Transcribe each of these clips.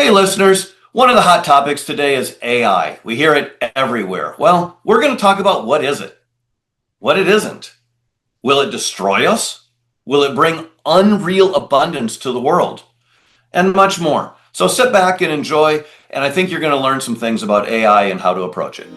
Hey, listeners. One of the hot topics today is AI. We hear it everywhere. Well, we're going to talk about what is it, what it isn't. Will it destroy us? Will it bring unreal abundance to the world? And much more. So sit back and enjoy, and I think you're going to learn some things about AI and how to approach it.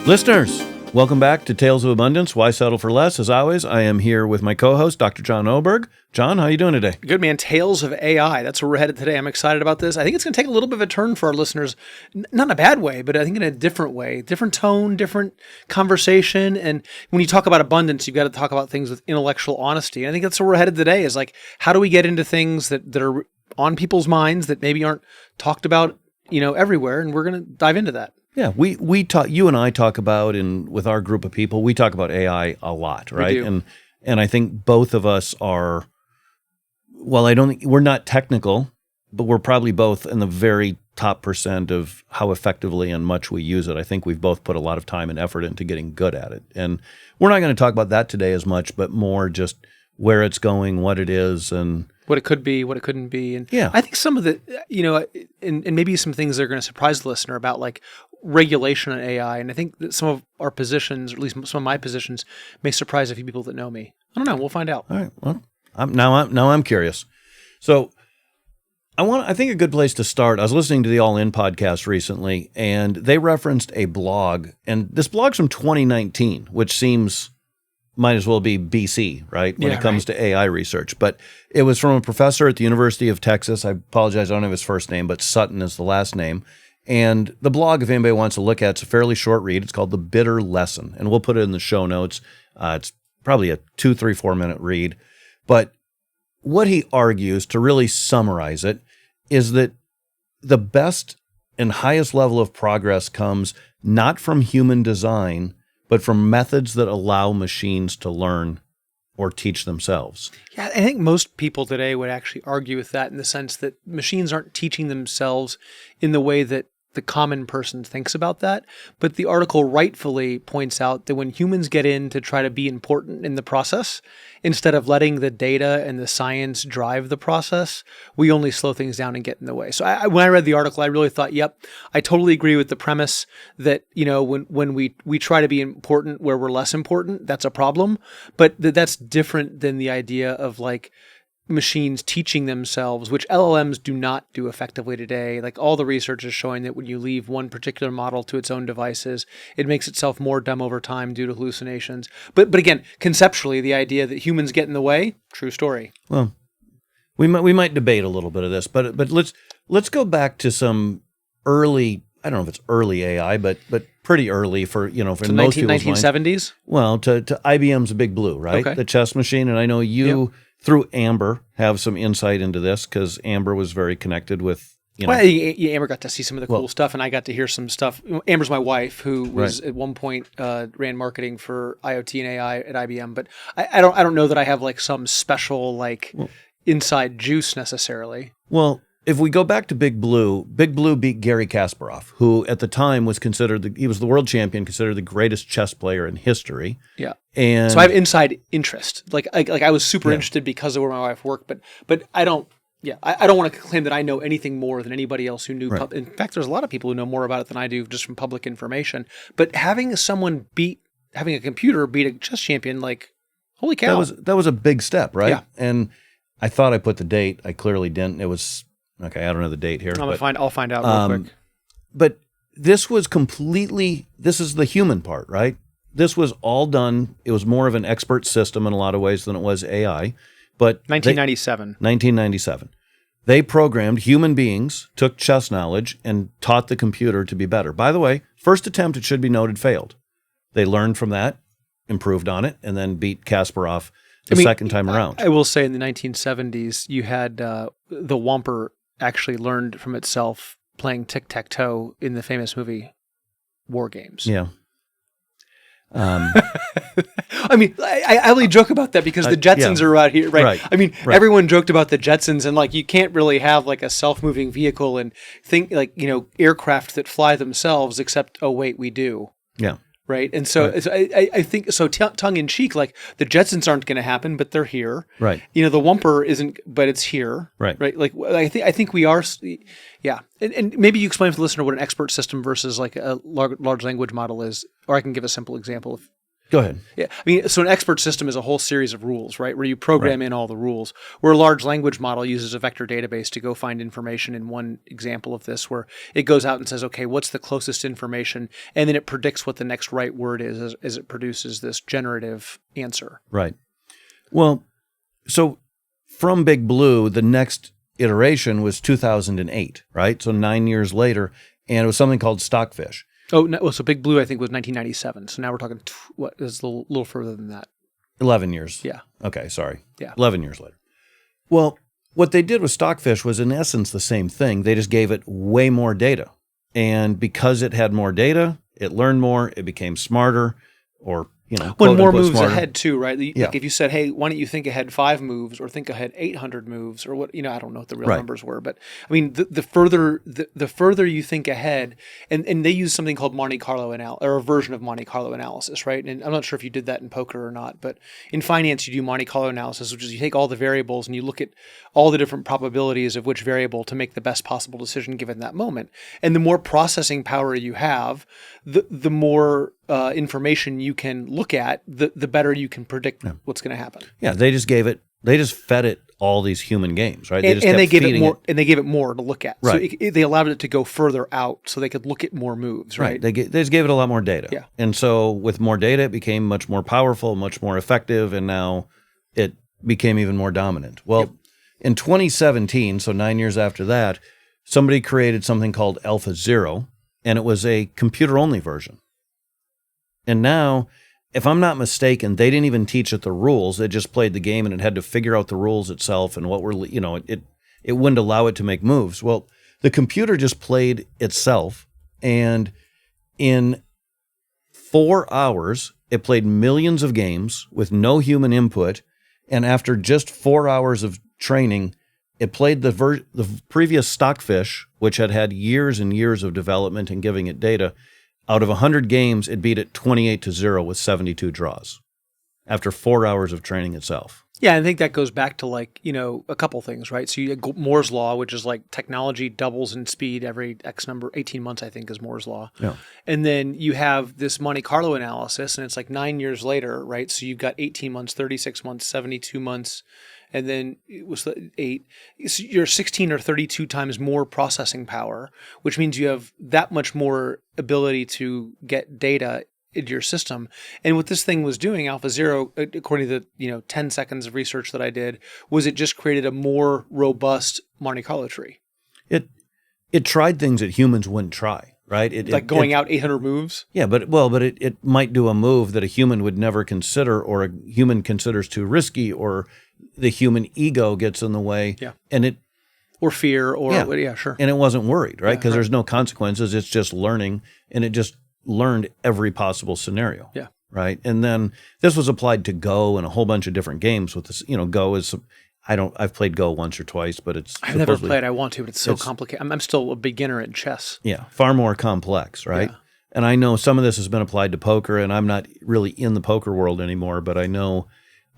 Listeners, welcome back to Tales of Abundance. Why Settle for Less? As always, I am here with my co-host, Dr. John Oberg. John, how are you doing today? Good, man. Tales of AI. That's where we're headed today. I'm excited about this. I think it's going to take a little bit of a turn for our listeners, not in a bad way, but I think in a different way, different tone, different conversation. And when you talk about abundance, you've got to talk about things with intellectual honesty. And I think that's where we're headed today is like, how do we get into things that are on people's minds that maybe aren't talked about, everywhere? And we're going to dive into that. Yeah, we talk. You and I talk about, and with our group of people, we talk about AI a lot, right? We do. And I think both of us are. Well, I don't think we're not technical, but we're probably both in the very top percent of how effectively and much we use it. I think we've both put a lot of time and effort into getting good at it, and we're not going to talk about that today as much, but more just where it's going, what it is, and what it could be, what it couldn't be. And yeah, I think some of the, and maybe some things that are going to surprise the listener about like regulation on AI. And I think that some of our positions, or at least some of my positions, may surprise a few people that know me. I don't know. We'll find out. All right. Well, I'm curious. So I think a good place to start, I was listening to the All In podcast recently, and they referenced a blog, and this blog's from 2019, which might as well be BC, right? When it comes to AI research. But it was from a professor at the University of Texas. I apologize, I don't have his first name, but Sutton is the last name. And the blog, if anybody wants to look at, it's a fairly short read. It's called The Bitter Lesson, and we'll put it in the show notes. It's probably a 2, 3, 4 minute read. But what he argues, to really summarize it, is that the best and highest level of progress comes not from human design, but from methods that allow machines to learn or teach themselves. Yeah, I think most people today would actually argue with that in the sense that machines aren't teaching themselves in the way that the common person thinks about that. But the article rightfully points out that when humans get in to try to be important in the process, instead of letting the data and the science drive the process, we only slow things down and get in the way. So when I read the article, I really thought, yep, I totally agree with the premise that, when we try to be important where we're less important, that's a problem. But that's different than the idea of like machines teaching themselves, which LLMs do not do effectively today. Like all the research is showing that when you leave one particular model to its own devices, it makes itself more dumb over time due to hallucinations. But again, conceptually, the idea that humans get in the way, true story. Well, we might debate a little bit of this, but let's go back to some early. I don't know if it's early AI, but pretty early for most people's 1970s. Well, to IBM's Big Blue, right? Okay. The chess machine, and I know you. Through Amber, have some insight into this because Amber was very connected with, Well, Amber got to see some of the cool stuff, and I got to hear some stuff. Amber's my wife, who was at one point ran marketing for IoT and AI at IBM. But I don't know that I have like some special inside juice necessarily. Well, if we go back to Big Blue beat Garry Kasparov, who at the time was considered he was the world champion, considered the greatest chess player in history. Yeah. And so I have inside interest. Like I was super interested because of where my wife worked, but I don't want to claim that I know anything more than anybody else who knew. Right. In fact, there's a lot of people who know more about it than I do just from public information. But having a computer beat a chess champion, like, holy cow. That was a big step, right? Yeah. And I thought I put the date. I clearly didn't. It was, okay, I don't know the date here. I'll find out real quick. But this is the human part, right? This was all done. It was more of an expert system in a lot of ways than it was AI. But 1997. They programmed human beings, took chess knowledge, and taught the computer to be better. By the way, first attempt, it should be noted, failed. They learned from that, improved on it, and then beat Kasparov second time around. I will say in the 1970s, you had the Whomper actually learned from itself playing tic-tac-toe in the famous movie War Games. Yeah. I mean, I only joke about that because the Jetsons are out here, right? I mean, everyone joked about the Jetsons, and like you can't really have like a self-moving vehicle and think like aircraft that fly themselves, except oh wait, we do. Yeah. Right. And so, Right. I think so tongue in cheek, like the Jetsons aren't going to happen, but they're here. Right. You know, the Whumper isn't, but it's here. Right. Right. Like I think we are. Yeah. And maybe you explain to the listener what an expert system versus like a large language model is, or I can give a simple example. Go ahead. Yeah. I mean, so an expert system is a whole series of rules, right? Where you program in all the rules. Where a large language model uses a vector database to go find information in one example of this, where it goes out and says, okay, what's the closest information? And then it predicts what the next right word is as it produces this generative answer. Right. Well, so from Big Blue, the next iteration was 2008, right? So 9 years later, and it was something called Stockfish. Oh, no, well, so Big Blue, I think, was 1997. So now we're talking, what is a little further than that? 11 years. Yeah. Okay, sorry. Yeah. 11 years later. Well, what they did with Stockfish was in essence the same thing. They just gave it way more data. And because it had more data, it learned more, it became smarter, or, When quote, more unquote, moves smarter. ahead too, right? Yeah. Like if you said, hey, why don't you think ahead 5 moves or think ahead 800 moves or what, I don't know what the real Right. numbers were, but I mean, the further you think ahead, and they use something called Monte Carlo or a version of Monte Carlo analysis, right? And I'm not sure if you did that in poker or not, but in finance, you do Monte Carlo analysis, which is you take all the variables and you look at all the different probabilities of which variable to make the best possible decision given that moment. And the more processing power you have, the more information you can look at, the better you can predict what's going to happen. Yeah, they just fed it all these human games, right? And, just and they kept gave it feeding more, and they gave it more to look at. Right. So they allowed it to go further out, so they could look at more moves, right? They just gave it a lot more data. Yeah. And so with more data, it became much more powerful, much more effective, and now it became even more dominant. Well, in 2017, so 9 years after that, somebody created something called Alpha Zero, and it was a computer-only version. And now, if I'm not mistaken, they didn't even teach it the rules. They just played the game, and it had to figure out the rules itself and what were, it wouldn't allow it to make moves. Well, the computer just played itself, and in 4 hours, it played millions of games with no human input, and after just 4 hours of training, it played the previous Stockfish, which had years and years of development and giving it data. Out of 100 games, it beat it 28-0 with 72 draws after 4 hours of training itself. Yeah, I think that goes back to a couple things, right? So you have Moore's law, which is like technology doubles in speed every X number, 18 months, I think is Moore's law. Yeah. And then you have this Monte Carlo analysis, and it's like 9 years later, right? So you've got 18 months, 36 months, 72 months, and then it was 8. So you're 16 or 32 times more processing power, which means you have that much more ability to get data into your system. And what this thing was doing, Alpha Zero, according to the 10 seconds of research that I did, was it just created a more robust Monte Carlo tree. It tried things that humans wouldn't try, right? Going out 800 moves? Yeah, but it might do a move that a human would never consider, or a human considers too risky, or the human ego gets in the way. Yeah. And or fear, or yeah, sure. And it wasn't worried, right? Because right. there's no consequences. It's just learning, and it just learned every possible scenario. Yeah. Right. And then this was applied to Go and a whole bunch of different games with this. Go is, I've played Go once or twice, but I've never played. I want to, but it's so complicated. I'm still a beginner at chess. Yeah. Far more complex, right? Yeah. And I know some of this has been applied to poker, and I'm not really in the poker world anymore, but I know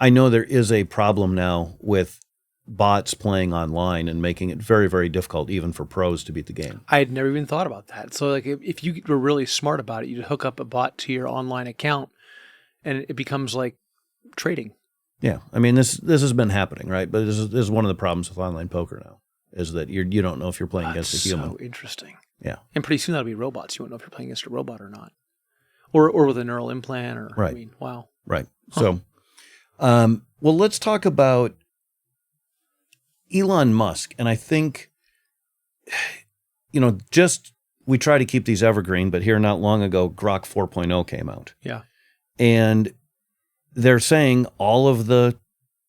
there is a problem now with bots playing online and making it very, very difficult even for pros to beat the game. I had never even thought about that. So like if you were really smart about it, you'd hook up a bot to your online account and it becomes like trading. Yeah. I mean, this has been happening, right? But this is one of the problems with online poker now, is that you don't know if you're playing against a human. So interesting. Yeah. And pretty soon that'll be robots. You won't know if you're playing against a robot or not. Or with a neural implant or, right. I mean, wow. Right. Huh. So, well, let's talk about Elon Musk. And I think, we try to keep these evergreen, but here not long ago, Grok 4.0 came out. Yeah. And they're saying all of the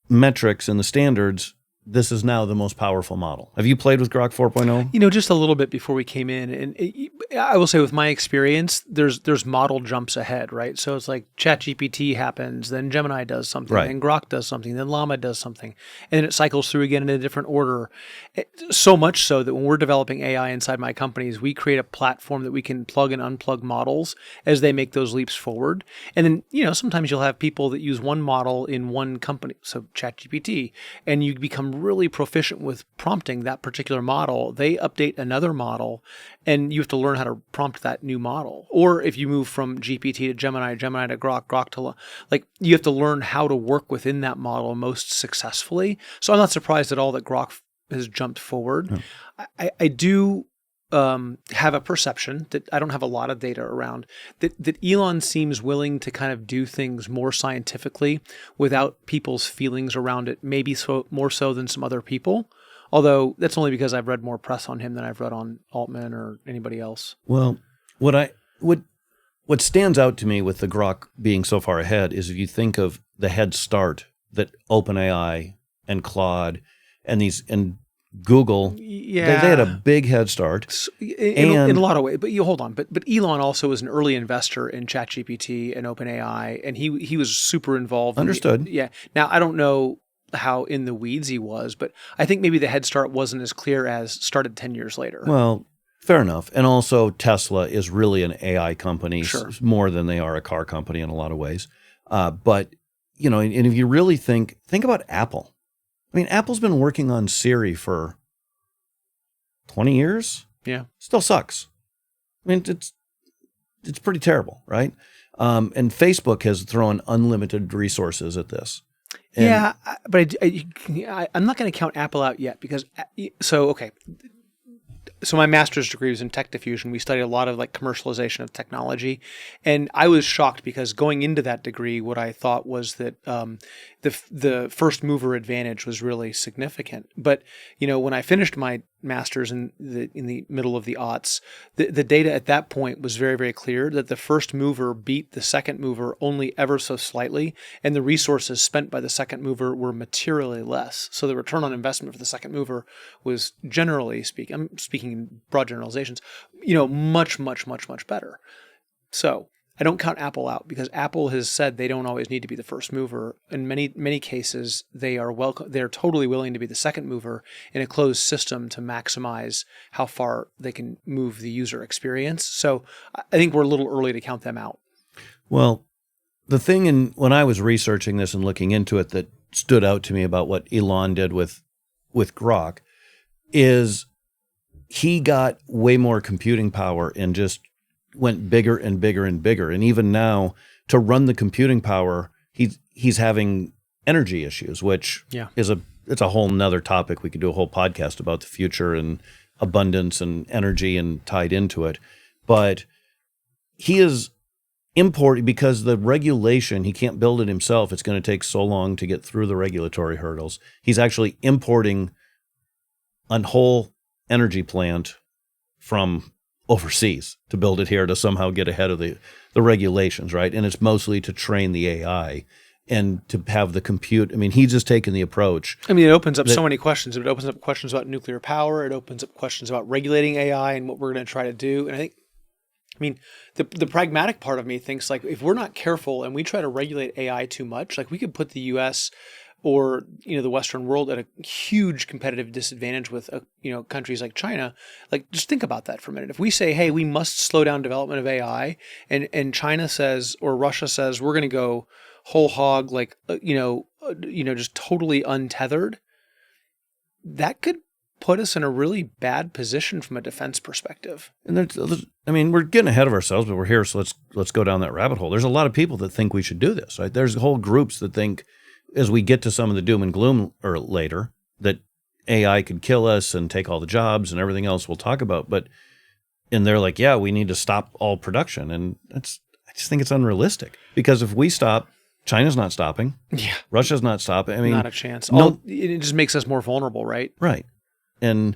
metrics and the standards this is now the most powerful model. Have you played with Grok 4.0? Just a little bit before we came in, and I will say, with my experience, there's model jumps ahead, right? So it's like ChatGPT happens, then Gemini does something, Right. then Grok does something, then Llama does something, and then it cycles through again in a different order. So much so that when we're developing AI inside my companies, we create a platform that we can plug and unplug models as they make those leaps forward. And then, sometimes you'll have people that use one model in one company, so ChatGPT, and you become really proficient with prompting that particular model. They update another model, and you have to learn how to prompt that new model. Or if you move from GPT to Gemini, Gemini to Grok, Grok to you have to learn how to work within that model most successfully. So I'm not surprised at all that Grok has jumped forward. I do have a perception that I don't have a lot of data around that Elon seems willing to kind of do things more scientifically without people's feelings around it, maybe more so than some other people. Although that's only because I've read more press on him than I've read on Altman or anybody else. Well, what stands out to me with the Grok being so far ahead is if you think of the head start that OpenAI and Claude and Google, they had a big head start. In a lot of ways. But hold on. But Elon also was an early investor in ChatGPT and OpenAI, and he was super involved. Understood. Now, I don't know how in the weeds he was, but I think maybe the head start wasn't as clear as started 10 years later. Well, fair enough. And also Tesla is really an AI company more than they are a car company in a lot of ways. But, and if you really think about Apple. I mean, Apple's been working on Siri for 20 years. Yeah. Still sucks. I mean, it's pretty terrible, right? And Facebook has thrown unlimited resources at this. And but I'm not going to count Apple out yet because okay. So my master's degree was in tech diffusion. We studied a lot of commercialization of technology, and I was shocked because going into that degree, what I thought was that the first mover advantage was really significant. But when I finished my master's in the middle of the aughts, the data at that point was very, very clear that the first mover beat the second mover only ever so slightly, and the resources spent by the second mover were materially less. So the return on investment for the second mover was, generally speaking, I'm speaking in broad generalizations, much, much, much, much better. So I don't count Apple out because Apple has said they don't always need to be the first mover. In many, many cases, they're totally willing to be the second mover in a closed system to maximize how far they can move the user experience. So I think we're a little early to count them out. Well, the thing when I was researching this and looking into it that stood out to me about what Elon did with Grok is he got way more computing power and just went bigger and bigger and bigger. And even now, to run the computing power, he's having energy issues, which it's a whole nother topic. We could do a whole podcast about the future and abundance and energy and tied into it. But he is importing because the regulation, he can't build it himself. It's going to take so long to get through the regulatory hurdles. He's actually importing a whole energy plant from overseas to build it here to somehow get ahead of the regulations, right? And it's mostly to train the AI and to have the compute. I mean, he's just taken the approach. I mean, it opens up so many questions. It opens up questions about nuclear power. It opens up questions about regulating AI and what we're going to try to do. And I mean, the pragmatic part of me thinks if we're not careful and we try to regulate AI too much, we could put the U.S. or the Western world at a huge competitive disadvantage with countries like China. Just think about that for a minute. If we say, hey, we must slow down development of AI, and China says or Russia says we're going to go whole hog, just totally untethered, that could put us in a really bad position from a defense perspective. And we're getting ahead of ourselves, but we're here, so let's go down that rabbit hole. There's a lot of people that think we should do this, right? There's whole groups that think, as we get to some of the doom and gloom or later, that AI could kill us and take all the jobs and everything else we'll talk about. And they're like, yeah, we need to stop all production. And I just think it's unrealistic because if we stop, China's not stopping. Yeah. Russia's not stopping. I mean, not a chance. It just makes us more vulnerable, right? Right. And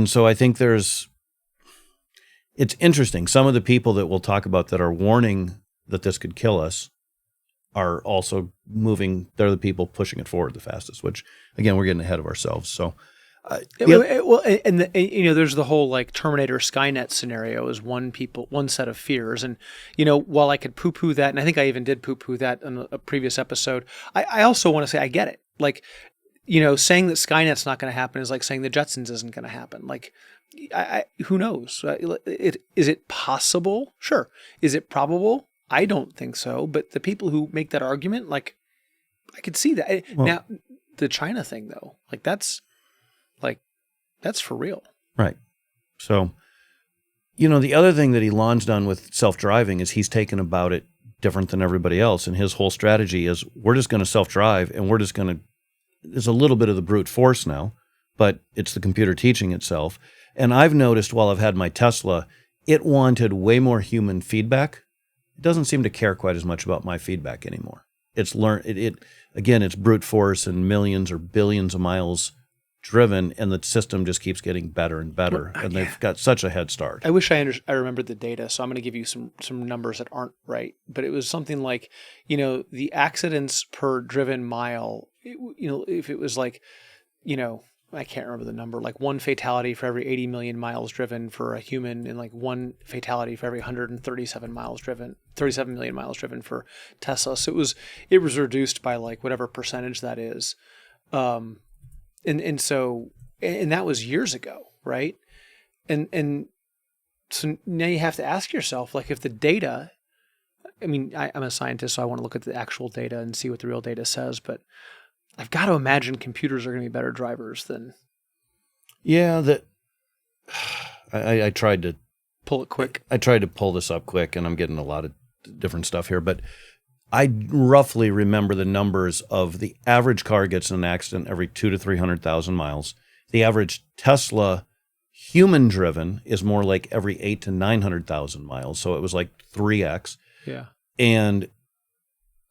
so I think it's interesting. Some of the people that we'll talk about that are warning that this could kill us are also moving. They're the people pushing it forward the fastest, which again, we're getting ahead of ourselves. So, Well, and there's the whole like Terminator Skynet scenario is one set of fears, and while I could poo-poo that, and I think I even did poo-poo that in a previous episode, I also want to say I get it. Like, saying that Skynet's not going to happen is like saying the Jetsons isn't going to happen. Like, who knows? Is it possible? Sure. Is it probable? I don't think so. But the people who make that argument, like, I could see that. Well, now, the China thing, though, that's for real. Right. So, the other thing that Elon's done with self-driving is he's taken about it different than everybody else. And his whole strategy is we're just going to self-drive and we're just going to, there's a little bit of the brute force now, but it's the computer teaching itself. And I've noticed while I've had my Tesla, it wanted way more human feedback. It doesn't seem to care quite as much about my feedback anymore. It's again, it's brute force and millions or billions of miles driven, and the system just keeps getting better and better, and they've got such a head start. I wish I remembered the data, so I'm going to give you some numbers that aren't right, but it was something like, the accidents per driven mile, if it was like, I can't remember the number, like one fatality for every 80 million miles driven for a human, and like one fatality for every 37 million miles driven for Tesla. So it was reduced by like whatever percentage that is. And so that was years ago, right? And so now you have to ask yourself, like, if the data, I mean, I'm a scientist, so I want to look at the actual data and see what the real data says, but I've got to imagine computers are going to be better drivers than. Yeah, I tried to pull it quick. I tried to pull this up quick, and I'm getting a lot of different stuff here, but I roughly remember the numbers of the average car gets in an accident every 200,000 to 300,000 miles. The average Tesla human driven is more like every 800,000 to 900,000 miles. So it was like 3x. Yeah. And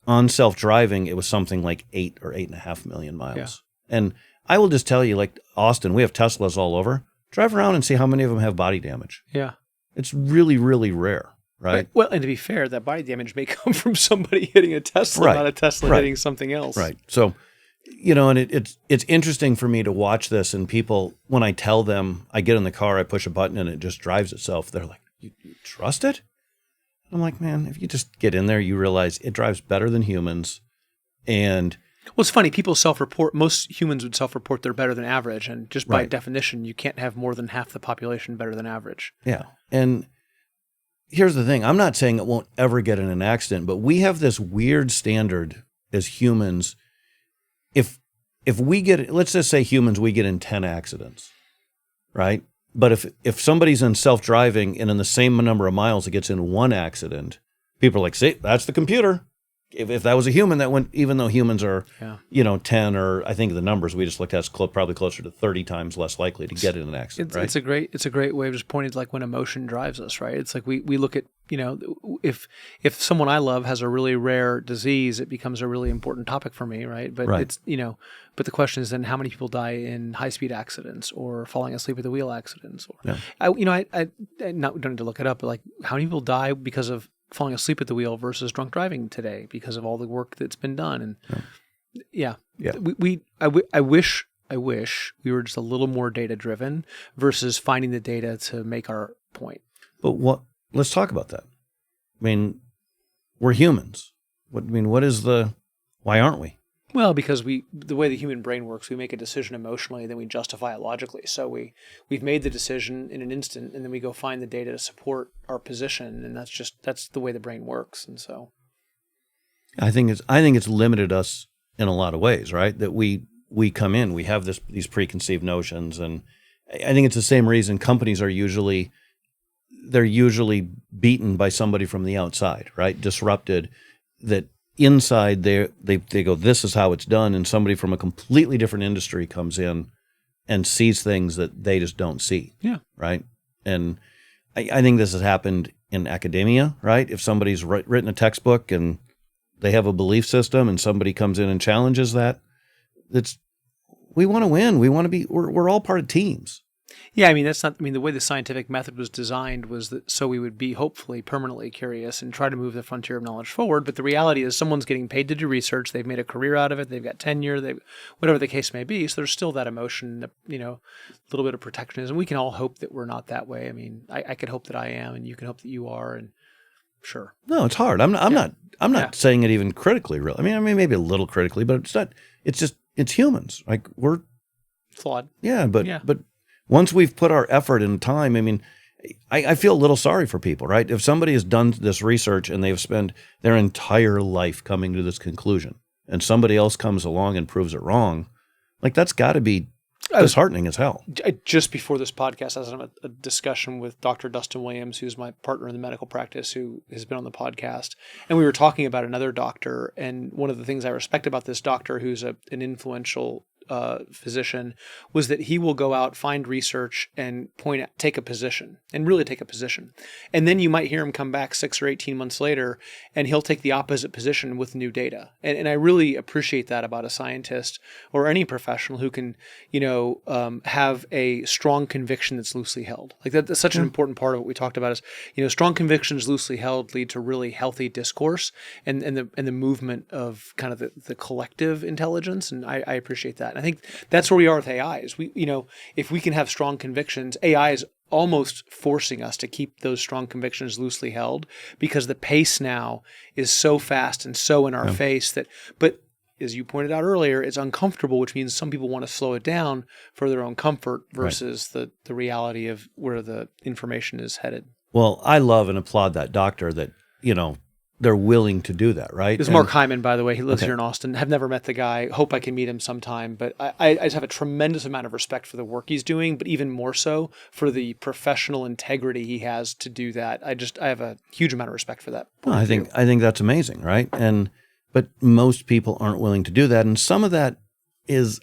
on self-driving, it was something like 8 or 8.5 million miles. Yeah. And I will just tell you, like Austin, we have Teslas all over. Drive around and see how many of them have body damage. Yeah. It's really, really rare. Right. Well, and to be fair, that body damage may come from somebody hitting a Tesla, not a Tesla hitting something else. Right. So, and it's interesting for me to watch this, and people, when I tell them, I get in the car, I push a button and it just drives itself. They're like, you trust it? I'm like, man, if you just get in there, you realize it drives better than humans. And well, it's funny. People self-report. Most humans would self-report they're better than average. And just by definition, you can't have more than half the population better than average. Yeah. And here's the thing. I'm not saying it won't ever get in an accident, but we have this weird standard as humans. If we get, let's just say humans, we get in 10 accidents, right? But if somebody's in self-driving and in the same number of miles, it gets in one accident, people are like, see, that's the computer. If that was a human, that went, even though humans are, 10, or I think the numbers we just looked at is probably closer to 30 times less likely to get in an accident, right? It's a great way of just pointing to like when emotion drives us, right? It's like we look at, if someone I love has a really rare disease, it becomes a really important topic for me, right? But it's, but the question is then how many people die in high-speed accidents or falling asleep at the wheel accidents? Or, I don't need to look it up, but like how many people die because of falling asleep at the wheel versus drunk driving today because of all the work that's been done. And I wish we were just a little more data driven versus finding the data to make our point. But let's talk about that. I mean, we're humans. Why aren't we? Well, because the way the human brain works, we make a decision emotionally, then we justify it logically. So we've made the decision in an instant, and then we go find the data to support our position, and that's the way the brain works. And so, I think it's limited us in a lot of ways, right? That we come in, we have these preconceived notions, and I think it's the same reason companies are usually beaten by somebody from the outside, right? Disrupted. That inside they go, this is how it's done, and somebody from a completely different industry comes in and sees things that they just don't see. Yeah. Right. And I think this has happened in academia, right? If somebody's written a textbook and they have a belief system and somebody comes in and challenges that, we want to win. We want to be, we're all part of teams. Yeah, I mean, that's not, I mean, the way the scientific method was designed was that so we would be hopefully permanently curious and try to move the frontier of knowledge forward. But the reality is someone's getting paid to do research. They've made a career out of it. They've got tenure, whatever the case may be. So there's still that emotion, a little bit of protectionism. We can all hope that we're not that way. I mean, I could hope that I am, and you can hope that you are. And sure. No, it's hard. I'm not Yeah. saying it even critically, really. I mean, maybe a little critically, but it's not, it's humans. Like we're, Flawed. but once we've put our effort and time, I mean, I feel a little sorry for people, right? If somebody has done this research and they've spent their entire life coming to this conclusion and somebody else comes along and proves it wrong, like that's got to be disheartening as hell. Just before this podcast, I was having a discussion with Dr. Dustin Williams, who's my partner in the medical practice, who has been on the podcast. And we were talking about another doctor. And one of the things I respect about this doctor, who's an influential physician, was that he will go out, find research, and take a position, and really take a position. And then you might hear him come back 6 or 18 months later, and he'll take the opposite position with new data. And I really appreciate that about a scientist or any professional who can, have a strong conviction that's loosely held. Like that's such an important part of what we talked about is, strong convictions loosely held lead to really healthy discourse and the movement of kind of the collective intelligence. And I appreciate that. I think that's where we are with AI is if we can have strong convictions, AI is almost forcing us to keep those strong convictions loosely held because the pace now is so fast and so in our face but as you pointed out earlier, it's uncomfortable, which means some people want to slow it down for their own comfort versus the reality of where the information is headed. Well, I love and applaud that doctor that, they're willing to do that, right? This is Mark Hyman, by the way. He lives here in Austin. Have never met the guy. Hope I can meet him sometime. But I just have a tremendous amount of respect for the work he's doing, but even more so for the professional integrity he has to do that. I have a huge amount of respect for that. Well, I think that's amazing, right? But most people aren't willing to do that, and some of that is,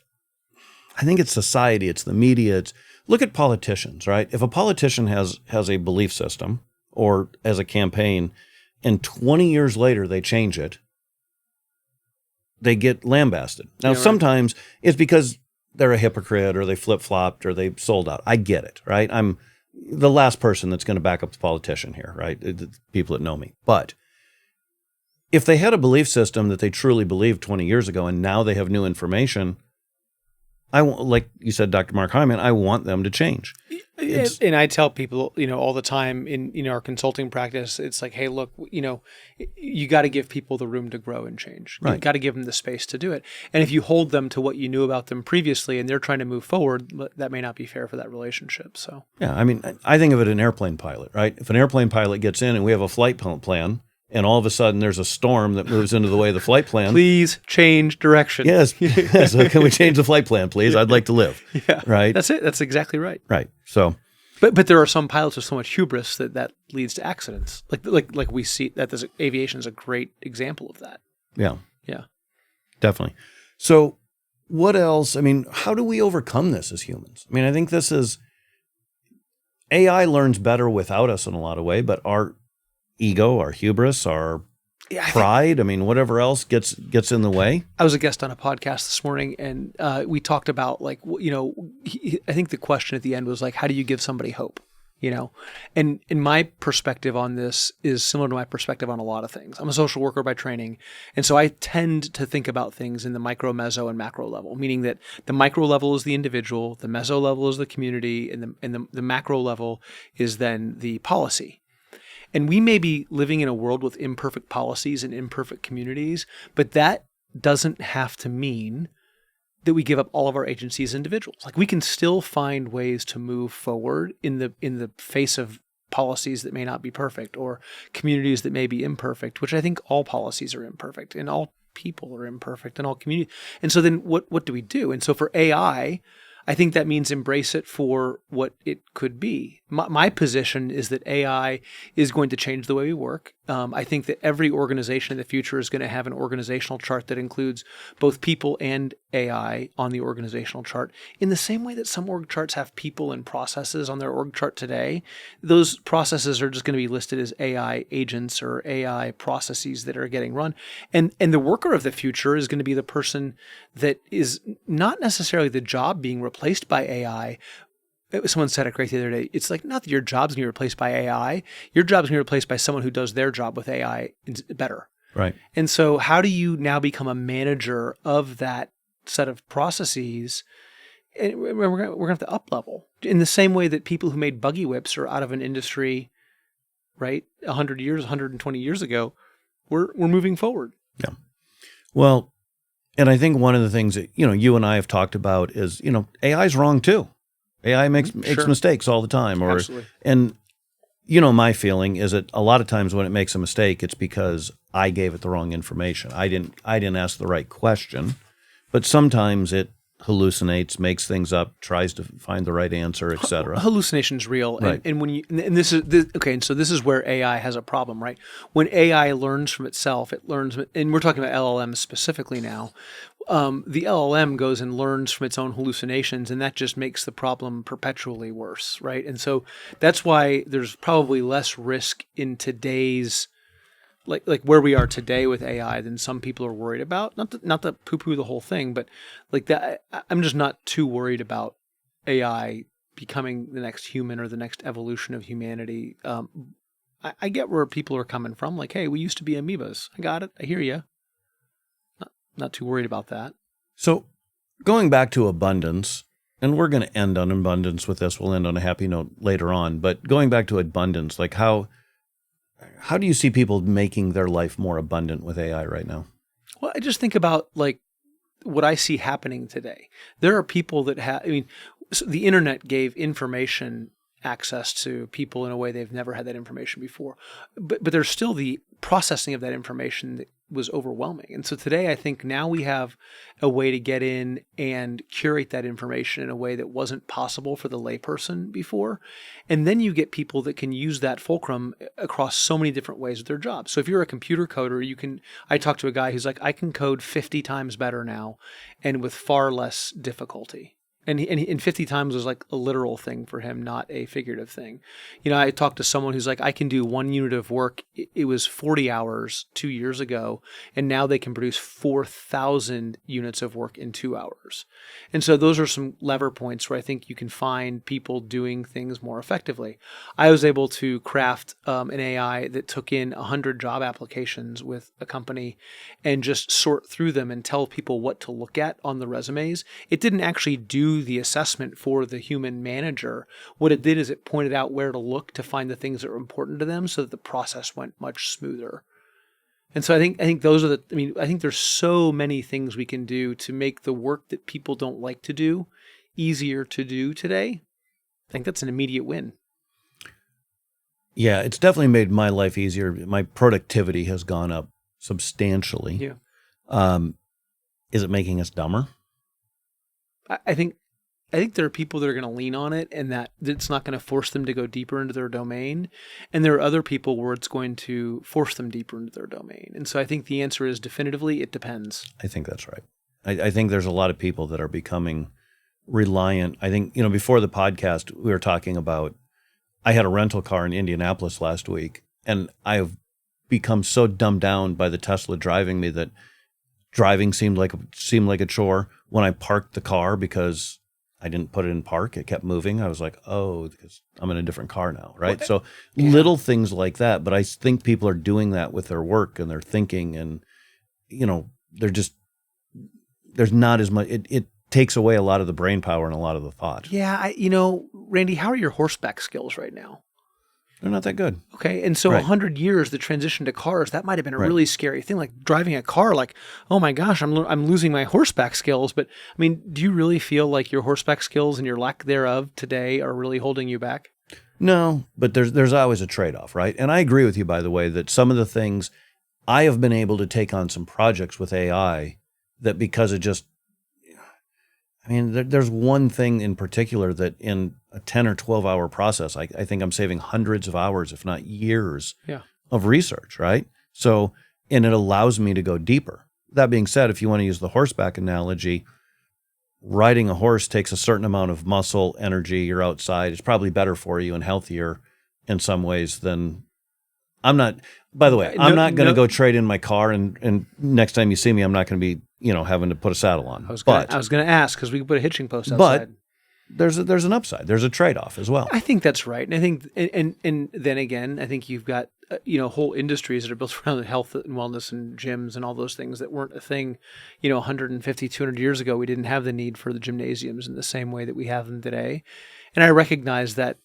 I think it's society, it's the media. Look at politicians, right? If a politician has a belief system or as a campaign, and 20 years later they change it, they get lambasted. Now, sometimes it's because they're a hypocrite or they flip-flopped or they sold out. I get it, right? I'm the last person that's going to back up the politician here, right? The people that know me. But if they had a belief system that they truly believed 20 years ago and now they have new information, like you said, Dr. Mark Hyman, I want them to change. And I tell people, all the time in our consulting practice, it's like, hey, look, you got to give people the room to grow and change. Right. You've got to give them the space to do it. And if you hold them to what you knew about them previously and they're trying to move forward, that may not be fair for that relationship. So yeah, I mean, I think of it an airplane pilot, right? If an airplane pilot gets in and we have a flight plan, and all of a sudden there's a storm that moves into the way of the flight plan. Please change direction. Yes. So can we change the flight plan, please? I'd like to live. Yeah. Right. That's it. That's exactly right. Right. So, but there are some pilots with so much hubris that leads to accidents. Like we see that aviation is a great example of that. Yeah. Yeah. Definitely. So what else? I mean, how do we overcome this as humans? I mean, I think this is AI learns better without us in a lot of ways, but our ego, our hubris, our pride, whatever else gets in the way. I was a guest on a podcast this morning, and we talked about I think the question at the end was like, how do you give somebody hope? And my perspective on this is similar to my perspective on a lot of things. I'm a social worker by training, and so I tend to think about things in the micro, meso, and macro level, meaning that the micro level is the individual, the meso level is the community, and the macro level is then the policy. And we may be living in a world with imperfect policies and imperfect communities, but that doesn't have to mean that we give up all of our agency as individuals. Like we can still find ways to move forward in the face of policies that may not be perfect or communities that may be imperfect, which I think all policies are imperfect and all people are imperfect and all communities. And so then what do we do? And so for AI, I think that means embrace it for what it could be. My position is that AI is going to change the way we work. I think that every organization in the future is going to have an organizational chart that includes both people and AI on the organizational chart. In the same way that some org charts have people and processes on their org chart today, those processes are just going to be listed as AI agents or AI processes that are getting run. And the worker of the future is going to be the person that is not necessarily the job being replaced by AI, someone said it great the other day. It's like, not that your job's going to be replaced by AI. Your job's going to be replaced by someone who does their job with AI better. Right. And so how do you now become a manager of that set of processes? And we're going to have to up level in the same way that people who made buggy whips are out of an industry, right? 100 years, 120 years ago, we're moving forward. Yeah. Well, and I think one of the things that, you and I have talked about is, AI is wrong too. AI makes Sure. mistakes all the time. Absolutely. And my feeling is that a lot of times when it makes a mistake, it's because I gave it the wrong information. I didn't ask the right question. But sometimes it hallucinates, makes things up, tries to find the right answer, et cetera. Hallucination's real. Right. And when and this is okay, and so this is where AI has a problem, right? When AI learns from itself, it learns, and we're talking about LLMs specifically now. The LLM goes and learns from its own hallucinations, and that just makes the problem perpetually worse, right? And so that's why there's probably less risk in today's, like where we are today with AI, than some people are worried about. Not to poo-poo the whole thing, but like that, I'm just not too worried about AI becoming the next human or the next evolution of humanity. I get where people are coming from. Like, hey, we used to be amoebas. I got it. I hear you. Not too worried about that. So going back to abundance, and we're going to end on abundance with this. We'll end on a happy note later on. But going back to abundance, like how do you see people making their life more abundant with AI right now? Well, I just think about like what I see happening today. There are people that so the internet gave information access to people in a way they've never had that information before. But there's still the processing of that information that was overwhelming. And so today, I think now we have a way to get in and curate that information in a way that wasn't possible for the layperson before. And then you get people that can use that fulcrum across so many different ways with their job. So if you're a computer coder, I talked to a guy who's like, I can code 50 times better now and with far less difficulty. And 50 times was like a literal thing for him, not a figurative thing. I talked to someone who's like, I can do 1 unit of work. It was 40 hours 2 years ago, and now they can produce 4,000 units of work in 2 hours. And so those are some lever points where I think you can find people doing things more effectively. I was able to craft an AI that took in 100 job applications with a company and just sort through them and tell people what to look at on the resumes. It didn't actually do the assessment for the human manager. What it did is it pointed out where to look to find the things that were important to them so that the process went much smoother. And so I think those are I think there's so many things we can do to make the work that people don't like to do easier to do today. I think that's an immediate win. Yeah, it's definitely made my life easier. My productivity has gone up substantially. Yeah. Is it making us dumber? I think there are people that are going to lean on it and that it's not going to force them to go deeper into their domain. And there are other people where it's going to force them deeper into their domain. And so I think the answer is definitively, it depends. I think that's right. I think there's a lot of people that are becoming reliant. I think, before the podcast, we were talking about, I had a rental car in Indianapolis last week, and I've become so dumbed down by the Tesla driving me that driving seemed like a chore. When I parked the car because I didn't put it in park, it kept moving. I was like, oh, because I'm in a different car now, right? Well, so little things like that. But I think people are doing that with their work and their thinking, and there's not as much. It takes away a lot of the brain power and a lot of the thought. Yeah, Randy, how are your horseback skills right now? They're not that good. Okay, and so Right. 100 years, the transition to cars, that might have been a Right. really scary thing, like driving a car, like, oh my gosh, I'm losing my horseback skills. But, do you really feel like your horseback skills and your lack thereof today are really holding you back? No, but there's always a trade-off, right? And I agree with you, by the way, that some of the things I have been able to take on some projects with AI that because it just, there's one thing in particular that in a 10 or 12 hour process, I think I'm saving hundreds of hours, if not years of research, right? So, and it allows me to go deeper. That being said, if you want to use the horseback analogy, riding a horse takes a certain amount of muscle, energy, you're outside. It's probably better for you and healthier in some ways than I'm not going to go trade in my car and next time you see me, I'm not going to be, having to put a saddle on. I was going to ask because we could put a hitching post outside. there's an upside. There's a trade-off as well. I think that's right. And I think, and then again, I think you've got, whole industries that are built around health and wellness and gyms and all those things that weren't a thing, 150, 200 years ago. We didn't have the need for the gymnasiums in the same way that we have them today. And I recognize that,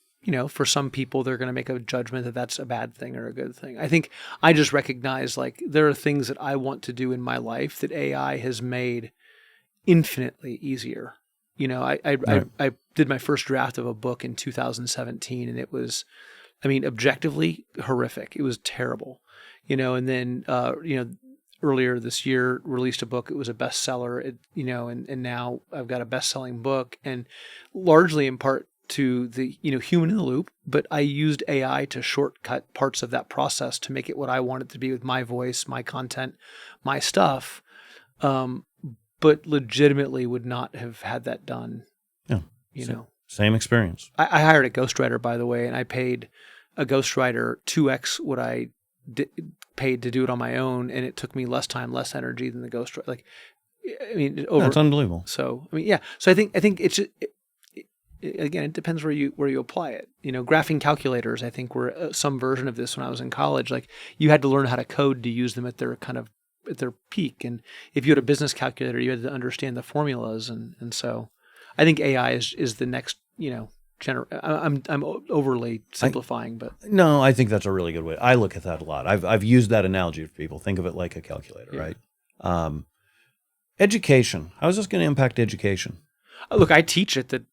for some people, they're going to make a judgment that that's a bad thing or a good thing. I think I just recognize like there are things that I want to do in my life that AI has made infinitely easier. I did my first draft of a book in 2017, and it was, objectively horrific. It was terrible, and then, earlier this year released a book. It was a bestseller, and now I've got a best-selling book, and largely in part to the, human in the loop, but I used AI to shortcut parts of that process to make it what I want it to be with my voice, my content, my stuff. But legitimately would not have had that done. Yeah. Same experience. I hired a ghostwriter, by the way, and I paid a ghostwriter 2x what I paid to do it on my own, and it took me less time, less energy than the ghostwriter. That's unbelievable. So, yeah. So I think it's again, it depends where you apply it. Graphing calculators, I think, were some version of this when I was in college. Like you had to learn how to code to use them at their peak. And if you had a business calculator, you had to understand the formulas. And so I think AI is the next, I'm overly simplifying, but no, I think that's a really good way. I look at that a lot. I've used that analogy for people. Think of it like a calculator, yeah. Right? Education. How is this going to impact education? Look, I teach at the,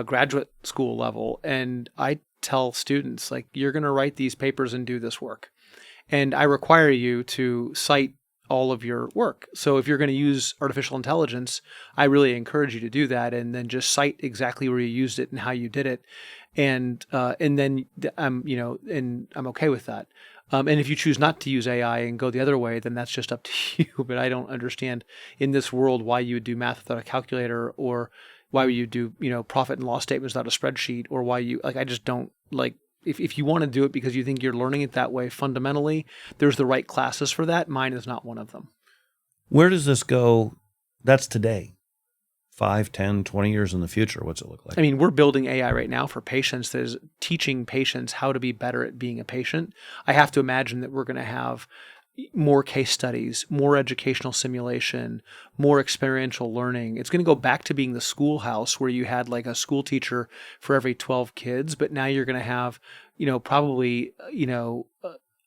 graduate school level, and I tell students, like, you're going to write these papers and do this work. And I require you to cite all of your work. So if you're going to use artificial intelligence, I really encourage you to do that, and then just cite exactly where you used it and how you did it. And then and I'm okay with that. And if you choose not to use AI and go the other way, then that's just up to you. But I don't understand in this world why you would do math without a calculator, or why would you do, profit and loss statements without a spreadsheet, or why you, I just don't like, if you want to do it because you think you're learning it that way, fundamentally, there's the right classes for that. Mine is not one of them. Where does this go? That's today. 5, 10, 20 years in the future, what's it look like? We're building AI right now for patients that is teaching patients how to be better at being a patient. I have to imagine that we're going to have more case studies, more educational simulation, more experiential learning. It's going to go back to being the schoolhouse where you had like a school teacher for every 12 kids, but now you're going to have, probably,